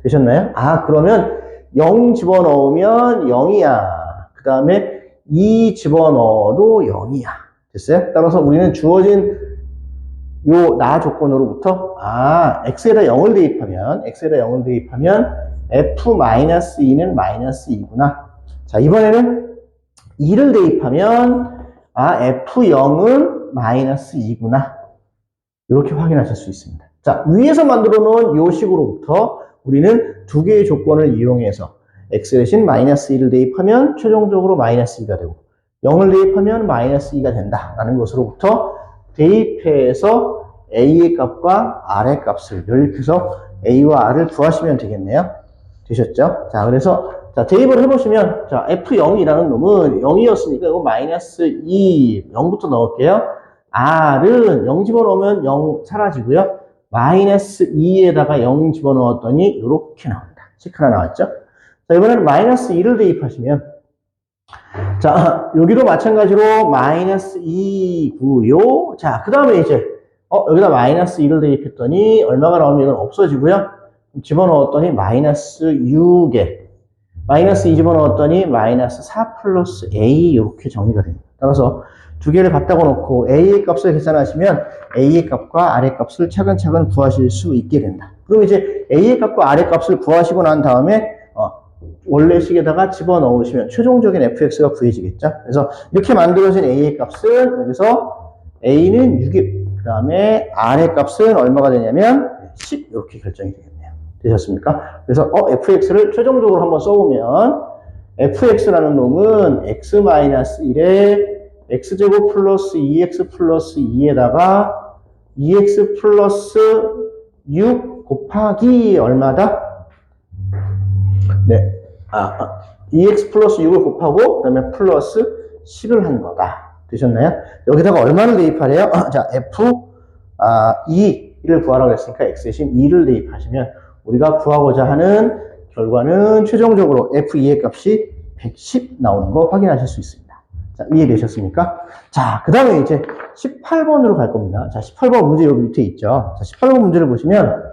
되셨나요? 그러면 0 집어넣으면 0이야. 그 다음에 2 집어넣어도 0이야. 됐어요? 따라서 우리는 주어진 요 나 조건으로부터 x에다 0을 대입하면 f-2는 마이너스 2구나. 자, 이번에는 2를 대입하면 f0은 마이너스 2구나. 이렇게 확인하실 수 있습니다. 자, 위에서 만들어 놓은 요 식으로부터 우리는 두 개의 조건을 이용해서 x 대신 마이너스 2를 대입하면 최종적으로 마이너스 2가 되고 0을 대입하면 마이너스 2가 된다라는 것으로부터 대입해서 a의 값과 r의 값을 연립해서 a와 r을 구하시면 되겠네요. 되셨죠? 자, 그래서 대입을 해보시면 f0이라는 놈은 0이었으니까 이거 마이너스 2, 0부터 넣을게요. r은 0 집어넣으면 0 사라지고요. 마이너스 2에다가 0 집어넣었더니 이렇게 나옵니다. 식 하나 나왔죠? 자, 이번에는 마이너스 2를 대입하시면 자, 여기도 마찬가지로 마이너스 2고요. 자, 그 다음에 이제 여기다 마이너스 2를 대입했더니 얼마가 나오면 이건 없어지고요. 집어넣었더니 마이너스 6에 마이너스 2 집어넣었더니 마이너스 4 플러스 a 이렇게 정리가 됩니다. 따라서 두 개를 갖다가 놓고 a의 값을 계산하시면 a의 값과 r의 값을 차근차근 구하실 수 있게 된다. 그럼 이제 a의 값과 r의 값을 구하시고 난 다음에 원래 식에다가 집어넣으시면 최종적인 fx가 구해지겠죠. 그래서 이렇게 만들어진 a의 값은 여기서 a는 6이 그 다음에 r의 값은 얼마가 되냐면 10 이렇게 결정이 되겠네요. 되셨습니까? 그래서 fx를 최종적으로 한번 써보면 fx라는 놈은 x-1에 x제곱 플러스 2x 플러스 2에다가 2x 플러스 6 곱하기 얼마다? 네. 2x 플러스 6을 곱하고, 그 다음에 플러스 10을 한 거다. 되셨나요? 여기다가 얼마를 대입하래요? 자, f2를 구하라고 했으니까 x 대신 2를 대입하시면 우리가 구하고자 하는 결과는 최종적으로 f2의 값이 110 나오는 거 확인하실 수 있습니다. 자, 이해되셨습니까? 자, 그 다음에 이제 18번으로 갈 겁니다. 자, 18번 문제 여기 밑에 있죠. 자, 18번 문제를 보시면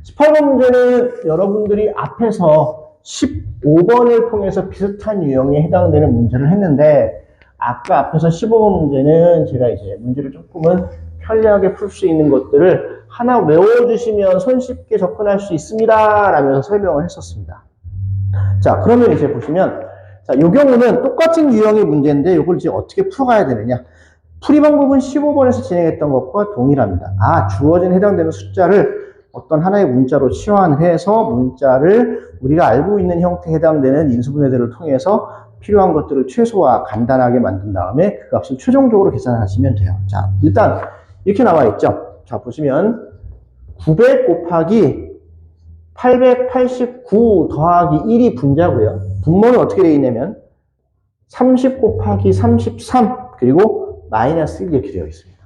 18번 문제는 여러분들이 앞에서 15번을 통해서 비슷한 유형에 해당되는 문제를 했는데 아까 앞에서 15번 문제는 제가 이제 문제를 조금은 편리하게 풀 수 있는 것들을 하나 외워주시면 손쉽게 접근할 수 있습니다 라면서 설명을 했었습니다. 자, 그러면 이제 보시면 자, 이 경우는 똑같은 유형의 문제인데 이걸 이제 어떻게 풀어가야 되느냐. 풀이 방법은 15번에서 진행했던 것과 동일합니다. 주어진 해당되는 숫자를 어떤 하나의 문자로 치환을 해서 문자를 우리가 알고 있는 형태에 해당되는 인수분해들을 통해서 필요한 것들을 최소화 간단하게 만든 다음에 그 값을 최종적으로 계산하시면 돼요. 자, 일단 이렇게 나와 있죠. 자, 보시면 900 곱하기 889 더하기 1이 분자고요. 분모는 어떻게 되어 있냐면 30 곱하기 33 그리고 마이너스 1 이렇게 되어 있습니다.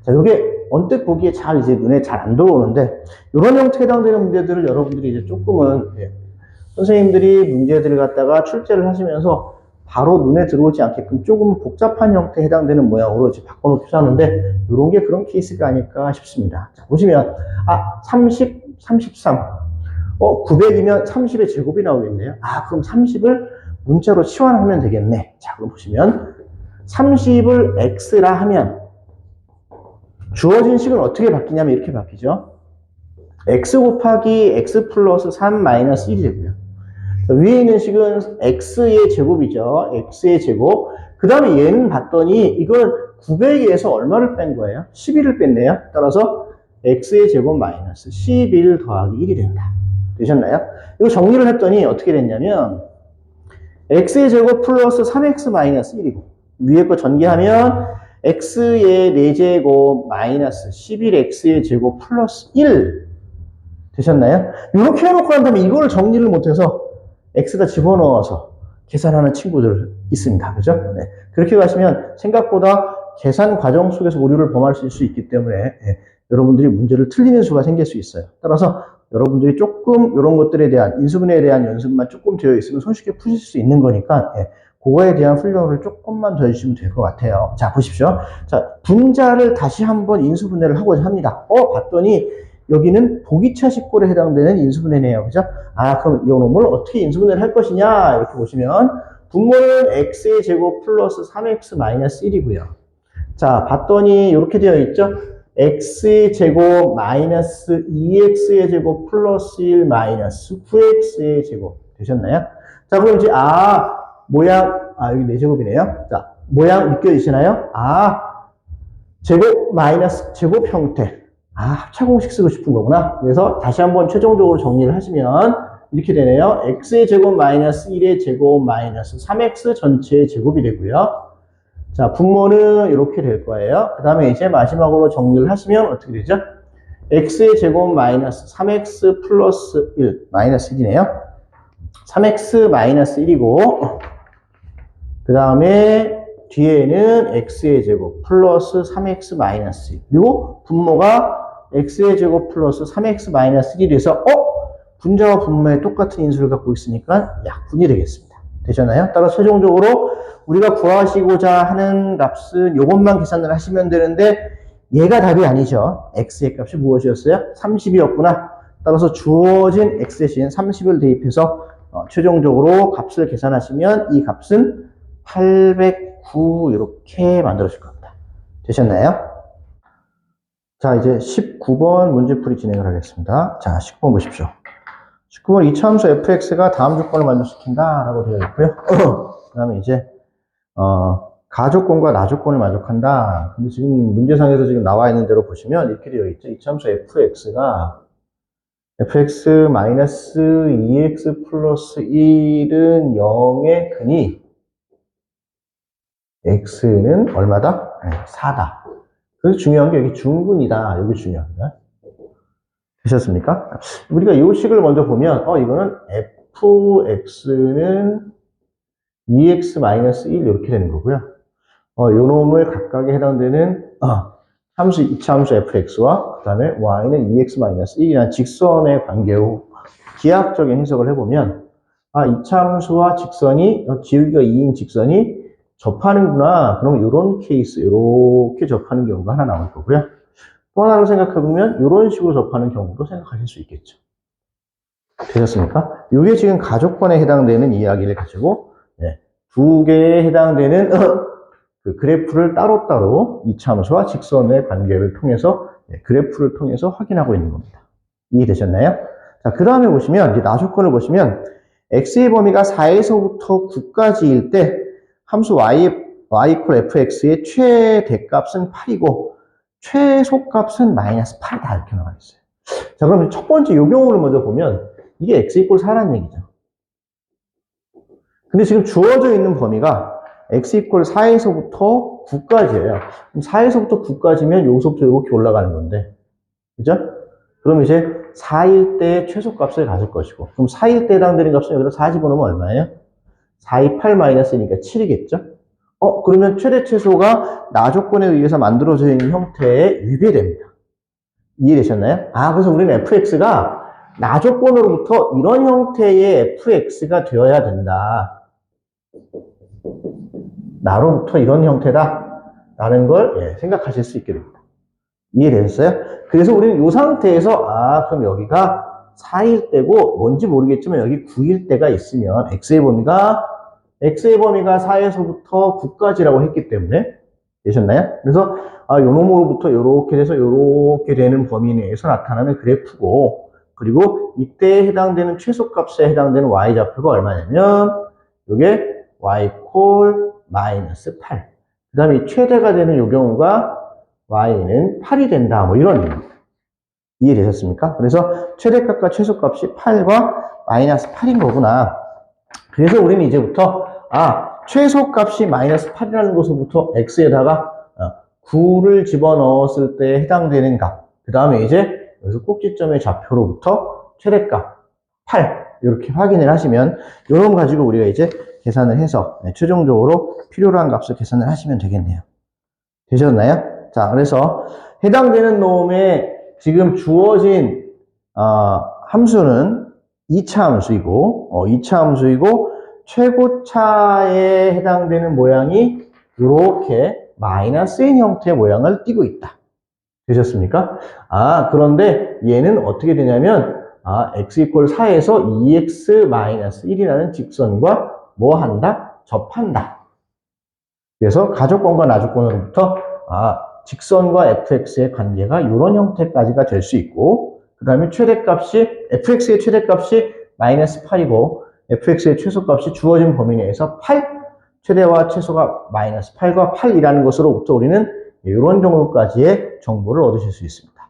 자, 이게 언뜻 보기에 잘 이제 눈에 잘 안 들어오는데 이런 형태에 해당되는 문제들을 여러분들이 이제 조금은 선생님들이 문제들을 갖다가 출제를 하시면서 바로 눈에 들어오지 않게끔 조금 복잡한 형태에 해당되는 모양으로 이제 바꿔놓기도 하는데 이런 게 그런 케이스가 아닐까 싶습니다. 자, 보시면 30, 33 900이면 30의 제곱이 나오겠네요. 아, 그럼 30을 문자로 치환하면 되겠네. 자, 그럼 보시면 30을 x라 하면 주어진 식은 어떻게 바뀌냐면 이렇게 바뀌죠. x 곱하기 x 플러스 3 마이너스 1이 되고요. 위에 있는 식은 x의 제곱이죠. x의 제곱. 그 다음에 얘는 봤더니 이건 900에서 얼마를 뺀 거예요? 11을 뺐네요. 따라서 x의 제곱 마이너스 11 더하기 1이 된다. 되셨나요? 이거 정리를 했더니 어떻게 됐냐면 x의 제곱 플러스 3x 마이너스 1이고 위에 거 전개하면 x의 4제곱 마이너스 11x의 제곱 플러스 1 되셨나요? 이렇게 해놓고 난 다음에 이거를 정리를 못해서 x다 집어넣어서 계산하는 친구들 있습니다. 그죠? 네. 그렇게 가시면 생각보다 계산 과정 속에서 오류를 범하실 수 있기 때문에 여러분들이 문제를 틀리는 수가 생길 수 있어요. 따라서 여러분들이 조금 이런 것들에 대한 인수분해에 대한 연습만 조금 되어 있으면 손쉽게 푸실 수 있는 거니까 그거에 대한 훈련을 조금만 더 해주시면 될 것 같아요. 자, 보십시오. 자, 분자를 다시 한번 인수분해를 하고자 합니다. 봤더니 여기는 보기차식골에 해당되는 인수분해네요. 그죠? 아, 그럼 이 놈을 어떻게 인수분해를 할 것이냐? 이렇게 보시면 분모는 x의 제곱 플러스 3x 마이너스 1이고요. 자, 봤더니 이렇게 되어 있죠? x의 제곱 마이너스 2x의 제곱 플러스 1 마이너스 9x의 제곱 되셨나요? 자, 그럼 이제 모양 여기 4제곱이네요. 자, 모양 느껴지시나요? 제곱 마이너스 제곱 형태. 합차공식 쓰고 싶은 거구나. 그래서 다시 한번 최종적으로 정리를 하시면 이렇게 되네요. x의 제곱 마이너스 1의 제곱 마이너스 3x 전체의 제곱이 되고요. 자, 분모는 이렇게 될 거예요. 그 다음에 이제 마지막으로 정리를 하시면 어떻게 되죠? x의 제곱 마이너스 3x 플러스 1 마이너스 1이네요. 3x 마이너스 1이고 그 다음에 뒤에는 x의 제곱 플러스 3x 마이너스 1 그리고 분모가 x의 제곱 플러스 3x 마이너스 1이어서 분자와 분모에 똑같은 인수를 갖고 있으니까 약분이 되겠습니다. 되셨나요? 따라서 최종적으로 우리가 구하시고자 하는 값은 이것만 계산을 하시면 되는데 얘가 답이 아니죠. x의 값이 무엇이었어요? 30이었구나. 따라서 주어진 x 대신 30을 대입해서 최종적으로 값을 계산하시면 이 값은 809 이렇게 만들어질 겁니다. 되셨나요? 자, 이제 19번 문제풀이 진행을 하겠습니다. 자, 19번 보십시오. 19번 이차함수 fx가 다음 조건을 만족시킨다 라고 되어 있고요. 그 다음에 이제 가조건과 나조건을 만족한다. 근데 지금 문제상에서 지금 나와 있는 대로 보시면 이렇게 되어 있죠. 이차함수 fx가 fx 마이너스 2x 플러스 1은 0의 근이 x는 얼마다? 4다. 그래서 중요한 게 여기 중근이다. 여기 중요합니다. 되셨습니까? 우리가 이 식을 먼저 보면 이거는 fx는 2x-1 이렇게 되는 거고요. 요 놈을 각각에 해당되는 이차함수 fx와 그 다음에 y는 2x-1이라는 직선의 관계로 기하학적인 해석을 해보면 이차함수와 직선이 기울기가 2인 직선이 접하는구나. 그럼 이런 케이스 이렇게 접하는 경우가 하나 나올 거고요. 또 하나로 생각해보면 이런 식으로 접하는 경우도 생각하실 수 있겠죠. 되셨습니까? 이게 지금 가조건에 해당되는 이야기를 가지고 두 개에 해당되는 그 그래프를 따로따로 이차함수와 직선의 관계를 통해서 그래프를 통해서 확인하고 있는 겁니다. 이해되셨나요? 자, 그 다음에 보시면 이제 나조건을 보시면 x의 범위가 4에서부터 9까지일 때 함수 y equal fx의 최대값은 8이고 최소값은 마이너스 8이다 이렇게 나와 있어요. 자, 그럼 첫 번째 요 경우를 먼저 보면 이게 x equal 4라는 얘기죠. 근데 지금 주어져 있는 범위가 x equal 4에서부터 9까지예요. 그럼 4에서부터 9까지면 여기서부터 이렇게 올라가는 건데, 그죠? 그럼 이제 4일 때 최소값을 가질 것이고, 그럼 4일 때 해당되는 값은 여기다 4 집어넣으면 얼마예요? 4, 2, 8 마이너스니까 7이겠죠? 그러면 최대 최소가 나조건에 의해서 만들어져 있는 형태에 위배됩니다. 이해되셨나요? 그래서 우리는 fx가 나조건으로부터 이런 형태의 fx가 되어야 된다. 나로부터 이런 형태다. 라는 걸 생각하실 수 있게 됩니다. 이해되셨어요? 그래서 우리는 이 상태에서 그럼 여기가 4일 때고 뭔지 모르겠지만 여기 9일 때가 있으면 x의 범위가 4에서부터 9까지라고 했기 때문에 되셨나요? 그래서 요 놈으로부터 요렇게 돼서 요렇게 되는 범위 내에서 나타나는 그래프고, 그리고 이때에 해당되는 최소값에 해당되는 y좌표가 얼마냐면 요게 y 마이너스 8. 그 다음에 이 최대가 되는 요 경우가 y는 8이 된다. 뭐 이런 의미입니다. 이해되셨습니까? 그래서 최대값과 최소값이 8과 마이너스 8인 거구나. 그래서 우리는 이제부터 최소값이 마이너스 8이라는 것부터 x에다가 9를 집어넣었을 때 해당되는 값, 그 다음에 이제 여기서 꼭지점의 좌표로부터 최대값 8 이렇게 확인을 하시면, 이런 거 가지고 우리가 이제 계산을 해서 최종적으로 필요로 한 값을 계산을 하시면 되겠네요. 되셨나요? 자, 그래서 해당되는 놈의 지금 주어진 함수는 2차 함수이고 2차 함수이고 최고차에 해당되는 모양이 이렇게 마이너스 n 형태의 모양을 띠고 있다. 되셨습니까? 그런데 얘는 어떻게 되냐면 x 이퀄 4에서 2x 마이너스 1이라는 직선과 뭐 한다? 접한다. 그래서 가족권과 나족권으로부터 직선과 fx의 관계가 이런 형태까지가 될 수 있고, 그 다음에 최대값이 fx의 최대값이 마이너스 8이고 fx의 최소값이 주어진 범위 내에서 8, 최대와 최소가 마이너스 8과 8이라는 것으로부터 우리는 이런 정도까지의 정보를 얻으실 수 있습니다.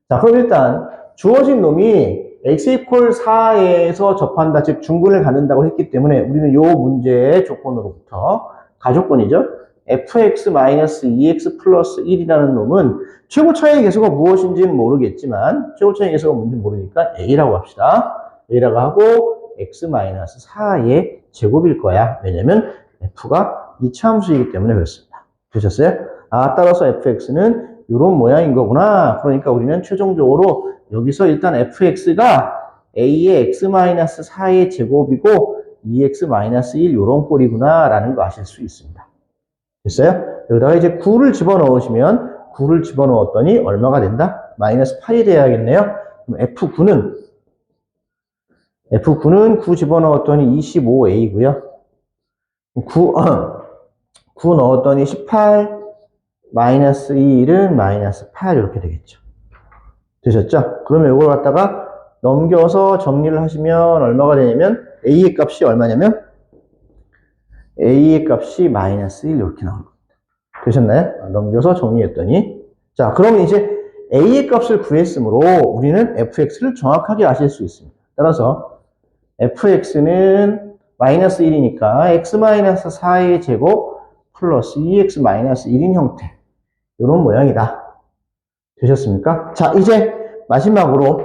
자, 그럼 일단 주어진 놈이 x 이퀄 4에서 접한다, 즉 중근을 갖는다고 했기 때문에 우리는 이 문제의 조건으로부터 가조건이죠. fx-2x 플러스 1이라는 놈은 최고차의 계수가 무엇인지는 모르겠지만 최고차의 계수가 뭔지 모르니까 a라고 합시다. a라고 하고 x-4의 제곱일 거야. 왜냐면 f가 2차 함수이기 때문에 그렇습니다. 되셨어요? 따라서 fx는 이런 모양인 거구나. 그러니까 우리는 최종적으로 여기서 일단 fx가 a의 x-4의 제곱이고 2x-1 이런 꼴이구나 라는 거 아실 수 있습니다. 됐어요? 여기다가 이제 9를 집어넣으시면 9를 집어넣었더니 얼마가 된다? 마이너스 8이 돼야겠네요. 그럼 F9는 9 집어넣었더니 25A고요. 9 넣었더니 18, 마이너스 1은 마이너스 8 이렇게 되겠죠. 되셨죠? 그러면 이걸 갖다가 넘겨서 정리를 하시면 얼마가 되냐면 A의 값이 얼마냐면 A의 값이 마이너스 1 이렇게 나올 겁니다. 되셨나요? 넘겨서 정리했더니, 자, 그러면 이제 A의 값을 구했으므로 우리는 fx를 정확하게 아실 수 있습니다. 따라서 fx는 마이너스 1이니까 x-4의 제곱 플러스 2x-1인 형태, 이런 모양이다. 되셨습니까? 자, 이제 마지막으로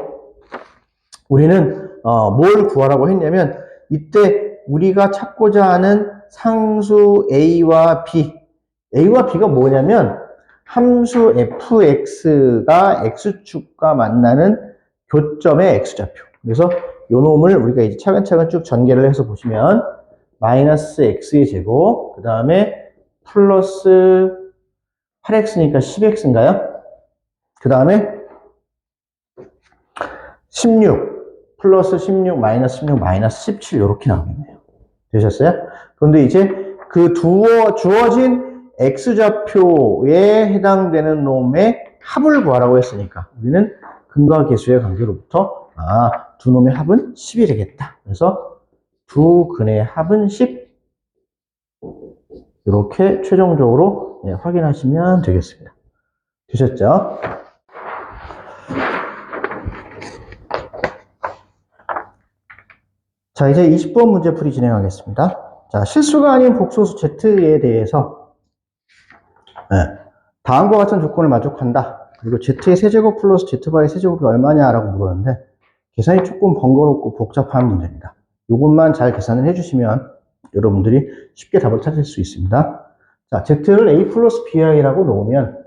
우리는 뭘 구하라고 했냐면, 이때 우리가 찾고자 하는 상수 A와 B가 뭐냐면 함수 fx가 x축과 만나는 교점의 x좌표. 그래서 요 놈을 우리가 이제 차근차근 쭉 전개를 해서 보시면 마이너스 x의 제곱, 그 다음에 플러스 8x니까 10x인가요? 그 다음에 16 플러스 16 마이너스 16 마이너스 17 이렇게 나오겠네요. 되셨어요? 그런데 이제 그 주어진 x좌표에 해당되는 놈의 합을 구하라고 했으니까 우리는 근과 계수의 관계로부터 두 놈의 합은 10이 되겠다. 그래서 두 근의 합은 10. 이렇게 최종적으로 확인하시면 되겠습니다. 되셨죠? 자, 이제 20번 문제풀이 진행하겠습니다. 자, 실수가 아닌 복소수 z에 대해서 다음과 같은 조건을 만족한다. 그리고 z의 세제곱 플러스 z바의 세제곱이 얼마냐라고 물었는데 계산이 조금 번거롭고 복잡한 문제입니다. 이것만 잘 계산을 해주시면 여러분들이 쉽게 답을 찾을 수 있습니다. 자, z를 a 플러스 bi라고 놓으면,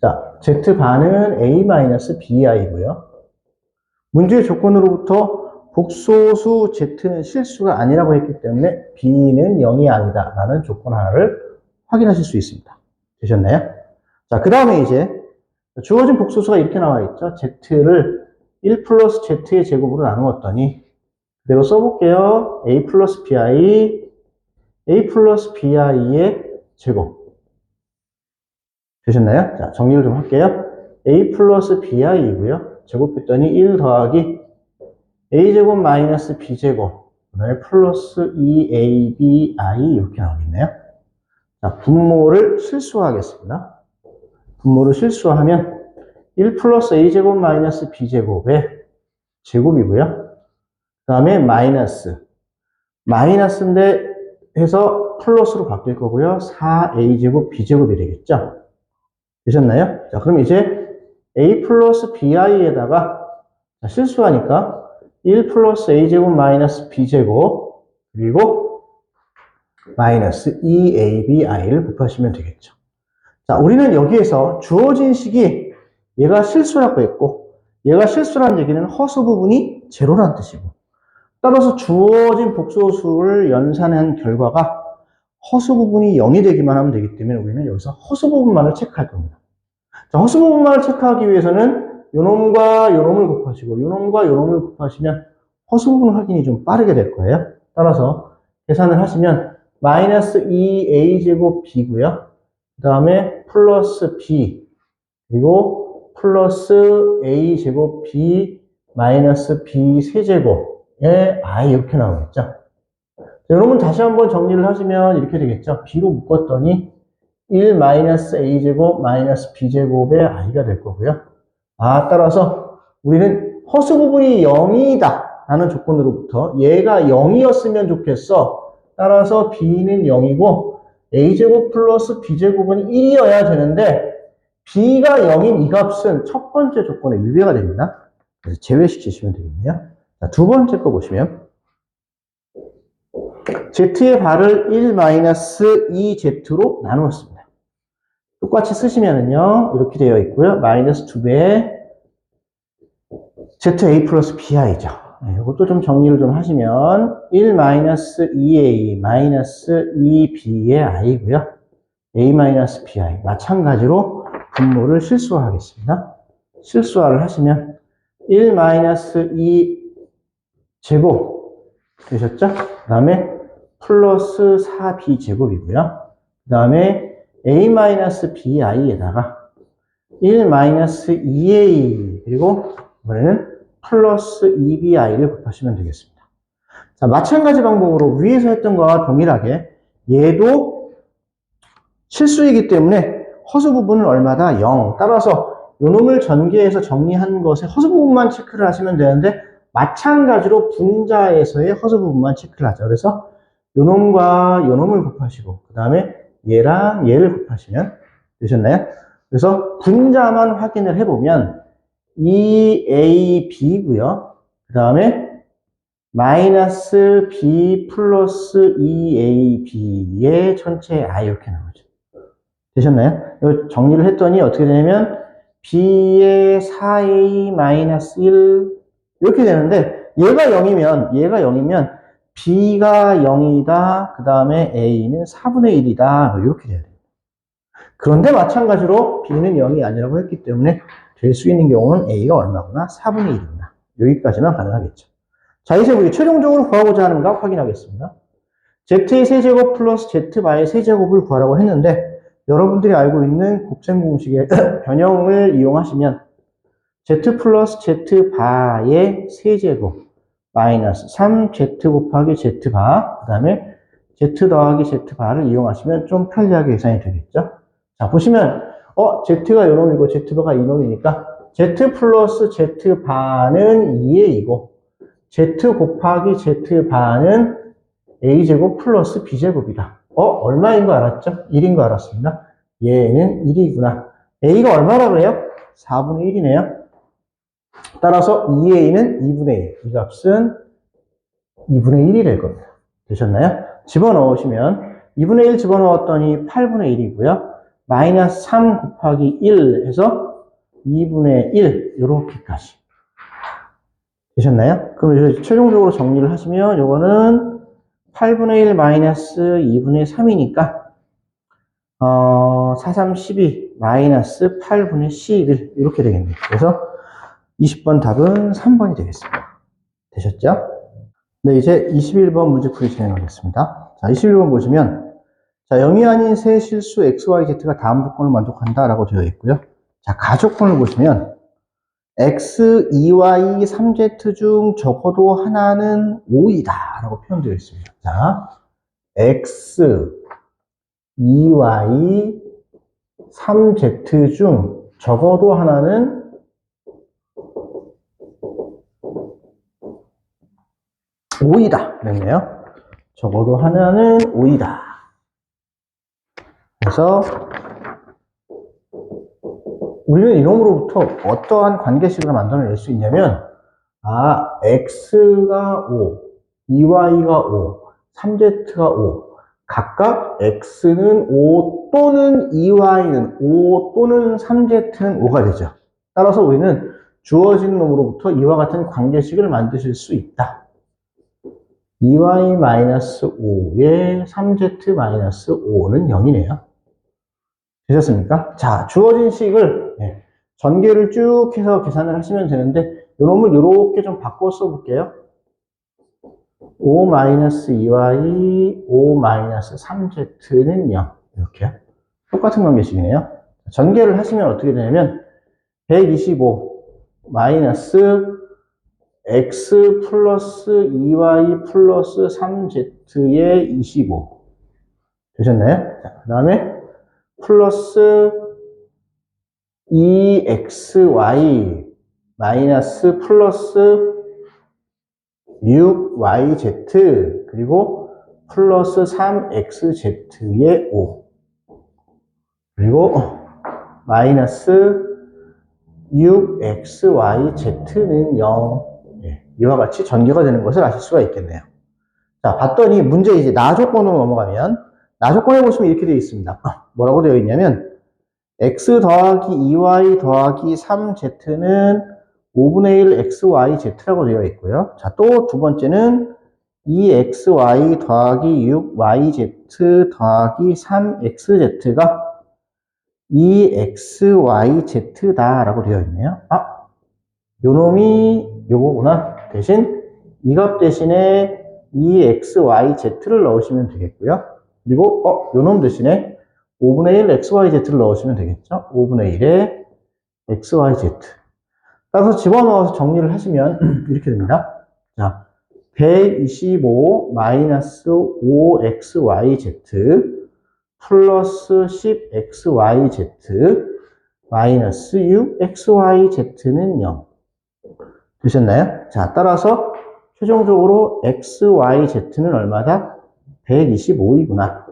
자, z반은 a 마이너스 bi고요. 문제의 조건으로부터 복소수 z는 실수가 아니라고 했기 때문에 b는 0이 아니다 라는 조건 하나를 확인하실 수 있습니다. 되셨나요? 자, 그 다음에 이제 주어진 복소수가 이렇게 나와 있죠. z를 1 플러스 z의 제곱으로 나누었더니 그대로 써볼게요. a 플러스 bi의 제곱. 되셨나요? 자, 정리를 좀 할게요. a 플러스 bi이고요. 제곱했더니 1 더하기 a제곱 마이너스 b제곱, 그다음에 플러스 2abi 이렇게 나오겠네요. 자, 분모를 실수하겠습니다. 분모를 실수하면 1 플러스 a제곱 마이너스 b제곱의 제곱이고요. 그 다음에 마이너스인데 해서 플러스로 바뀔 거고요. 4a제곱 b제곱이 되겠죠. 되셨나요? 자, 그럼 이제 a 플러스 bi에다가 실수하니까 1 플러스 a제곱 마이너스 b제곱 그리고 마이너스 2abi를 곱하시면 되겠죠. 자, 우리는 여기에서 주어진 식이 얘가 실수라고 했고 얘가 실수라는 얘기는 허수 부분이 제로라는 뜻이고, 따라서 주어진 복소수를 연산한 결과가 허수 부분이 0이 되기만 하면 되기 때문에 우리는 여기서 허수 부분만을 체크할 겁니다. 자, 허수 부분만을 체크하기 위해서는 요놈과 요놈을 곱하시고 요놈과 요놈을 곱하시면 허수 부분 확인이 좀 빠르게 될 거예요. 따라서 계산을 하시면 마이너스 2a제곱 b고요. 그 다음에 플러스 b 그리고 플러스 a제곱 b 마이너스 b 세제곱의 i 이렇게 나오겠죠. 자, 여러분 다시 한번 정리를 하시면 이렇게 되겠죠. b로 묶었더니 1 마이너스 a제곱 마이너스 b제곱의 i가 될 거고요. 따라서 우리는 허수 부분이 0이다 라는 조건으로부터 얘가 0이었으면 좋겠어. 따라서 b는 0이고 a제곱 플러스 b제곱은 1이어야 되는데 b가 0인 이 값은 첫 번째 조건에 위배가 됩니다. 그래서 제외시키시면 되겠네요. 자, 두 번째 거 보시면 z의 발을 1-2z로 나누었습니다. 똑같이 쓰시면은요, 이렇게 되어 있고요. 마이너스 2배의 za 플러스 bi죠. 이것도 좀 정리를 좀 하시면 1-2a 마이너스 2b의 i고요. a 마이너스 bi. 마찬가지로 분모를 실수하겠습니다. 실수화를 하시면 1-2 제곱 되셨죠? 그 다음에 플러스 4b 제곱이고요. 그 다음에 a-bi에다가 1-2a 그리고 이번에는 플러스 2bi를 곱하시면 되겠습니다. 자, 마찬가지 방법으로 위에서 했던 거와 동일하게 얘도 실수이기 때문에 허수 부분은 얼마다? 0. 따라서 요놈을 전개해서 정리한 것에 허수 부분만 체크를 하시면 되는데 마찬가지로 분자에서의 허수 부분만 체크를 하죠. 그래서 요놈과 요놈을 곱하시고 그 다음에 얘랑 얘를 곱하시면 되셨나요? 그래서 분자만 확인을 해보면 2ab고요. 그 다음에 마이너스 b 플러스 2ab의 전체 i 이렇게 나오죠. 되셨나요? 이거 정리를 했더니 어떻게 되냐면 b의 4a 마이너스 1 이렇게 되는데 얘가 0이면 b가 0이다. 그 다음에 a는 4분의 1이다. 이렇게 돼야 돼요. 그런데 마찬가지로 b는 0이 아니라고 했기 때문에 될 수 있는 경우는 a가 얼마구나? 4분의 1이구나. 여기까지만 가능하겠죠. 자, 이제 우리 최종적으로 구하고자 하는 값 확인하겠습니다. z의 세제곱 플러스 z바의 세제곱을 구하라고 했는데 여러분들이 알고 있는 곱셈 공식의 변형을 이용하시면 z 플러스 z바의 세제곱 마이너스 3z 곱하기 z바 그 다음에 z 더하기 z바를 이용하시면 좀 편리하게 계산이 되겠죠. 자, 보시면 z가 요놈이고 z바가 이놈이니까 z 플러스 z바는 2a이고 z 곱하기 z바는 a제곱 플러스 b제곱이다. 얼마인 거 알았죠? 1인 거 알았습니다. 얘는 1이구나. a가 얼마라 그래요? 4분의 1이네요. 따라서 2a는 2분의 1. 이 값은 2분의 1이 될 겁니다. 되셨나요? 집어넣으시면 2분의 1 집어넣었더니 8분의 1이고요. 마이너스 3 곱하기 1 해서 2분의 1 이렇게까지. 되셨나요? 그럼 이제 최종적으로 정리를 하시면 요거는 8분의 1 마이너스 2분의 3이니까 4, 3, 12 마이너스 8분의 11 이렇게 되겠네요. 그래서 20번 답은 3번이 되겠습니다. 되셨죠? 네, 이제 21번 문제풀이 진행하겠습니다. 자, 21번 보시면, 자, 0이 아닌 세 실수 x, y, z가 다음 조건을 만족한다 라고 되어 있고요. 자, 가조건을 보시면, x, 2y, 3z 중 적어도 하나는 5이다 라고 표현되어 있습니다. 자, x, 2y, 3z 중 적어도 하나는 5이다 그랬네요. 적어도 하나는 5이다. 그래서 우리는 이놈으로부터 어떠한 관계식을 만들어낼 수 있냐면, 아, x가 5, 2y가 5, 3z가 5. 각각 x는 5 또는 2y는 5 또는 3z는 5가 되죠. 따라서 우리는 주어진 놈으로부터 이와 같은 관계식을 만드실 수 있다. 2y-5에 3z-5는 0이네요. 되셨습니까? 자, 주어진 식을 전개를 쭉 해서 계산을 하시면 되는데, 요놈을 이렇게 좀 바꿔 써볼게요. 5-2y, 5-3z는 0. 이렇게요. 똑같은 관계식이네요. 전개를 하시면 어떻게 되냐면, 125 마이너스 x 플러스 2y 플러스 3z의 25. 되셨나요? 그 다음에 플러스 2xy 마이너스 플러스 6yz 그리고 플러스 3xz의 5 그리고 마이너스 6xyz는 0. 이와 같이 전개가 되는 것을 아실 수가 있겠네요. 자, 봤더니 문제 이제 나 조건으로 넘어가면, 나 조건에 보시면 이렇게 되어 있습니다. 뭐라고 되어 있냐면, x 더하기 2y 더하기 3z는 5분의 1 xyz라고 되어 있고요. 자, 또 두 번째는 2xy 더하기 6yz 더하기 3xz가 2xyz다 라고 되어 있네요. 아, 요놈이 요거구나. 대신 이 값 대신에 2xyz를 넣으시면 되겠고요. 그리고 요놈 대신에 5분의 1 xyz를 넣으시면 되겠죠. 5분의 1에 xyz. 따라서 집어넣어서 정리를 하시면 이렇게 됩니다. 자, 125 마이너스 5xyz 플러스 10xyz 마이너스 6xyz는 0. 되셨나요? 자, 따라서 최종적으로 xyz는 얼마다? 125이구나.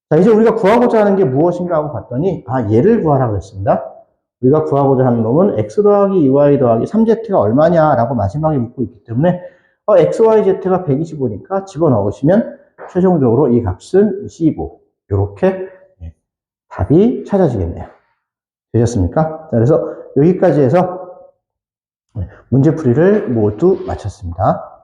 자, 이제 우리가 구하고자 하는 게 무엇인가 하고 봤더니, 아, 얘를 구하라고 했습니다. 우리가 구하고자 하는 놈은 x 더하기 2y 더하기 3z가 얼마냐라고 마지막에 묻고 있기 때문에, xyz가 125니까 집어넣으시면 최종적으로 이 값은 25. 이렇게 답이 찾아지겠네요. 되셨습니까? 자, 그래서 여기까지 해서 문제풀이를 모두 마쳤습니다.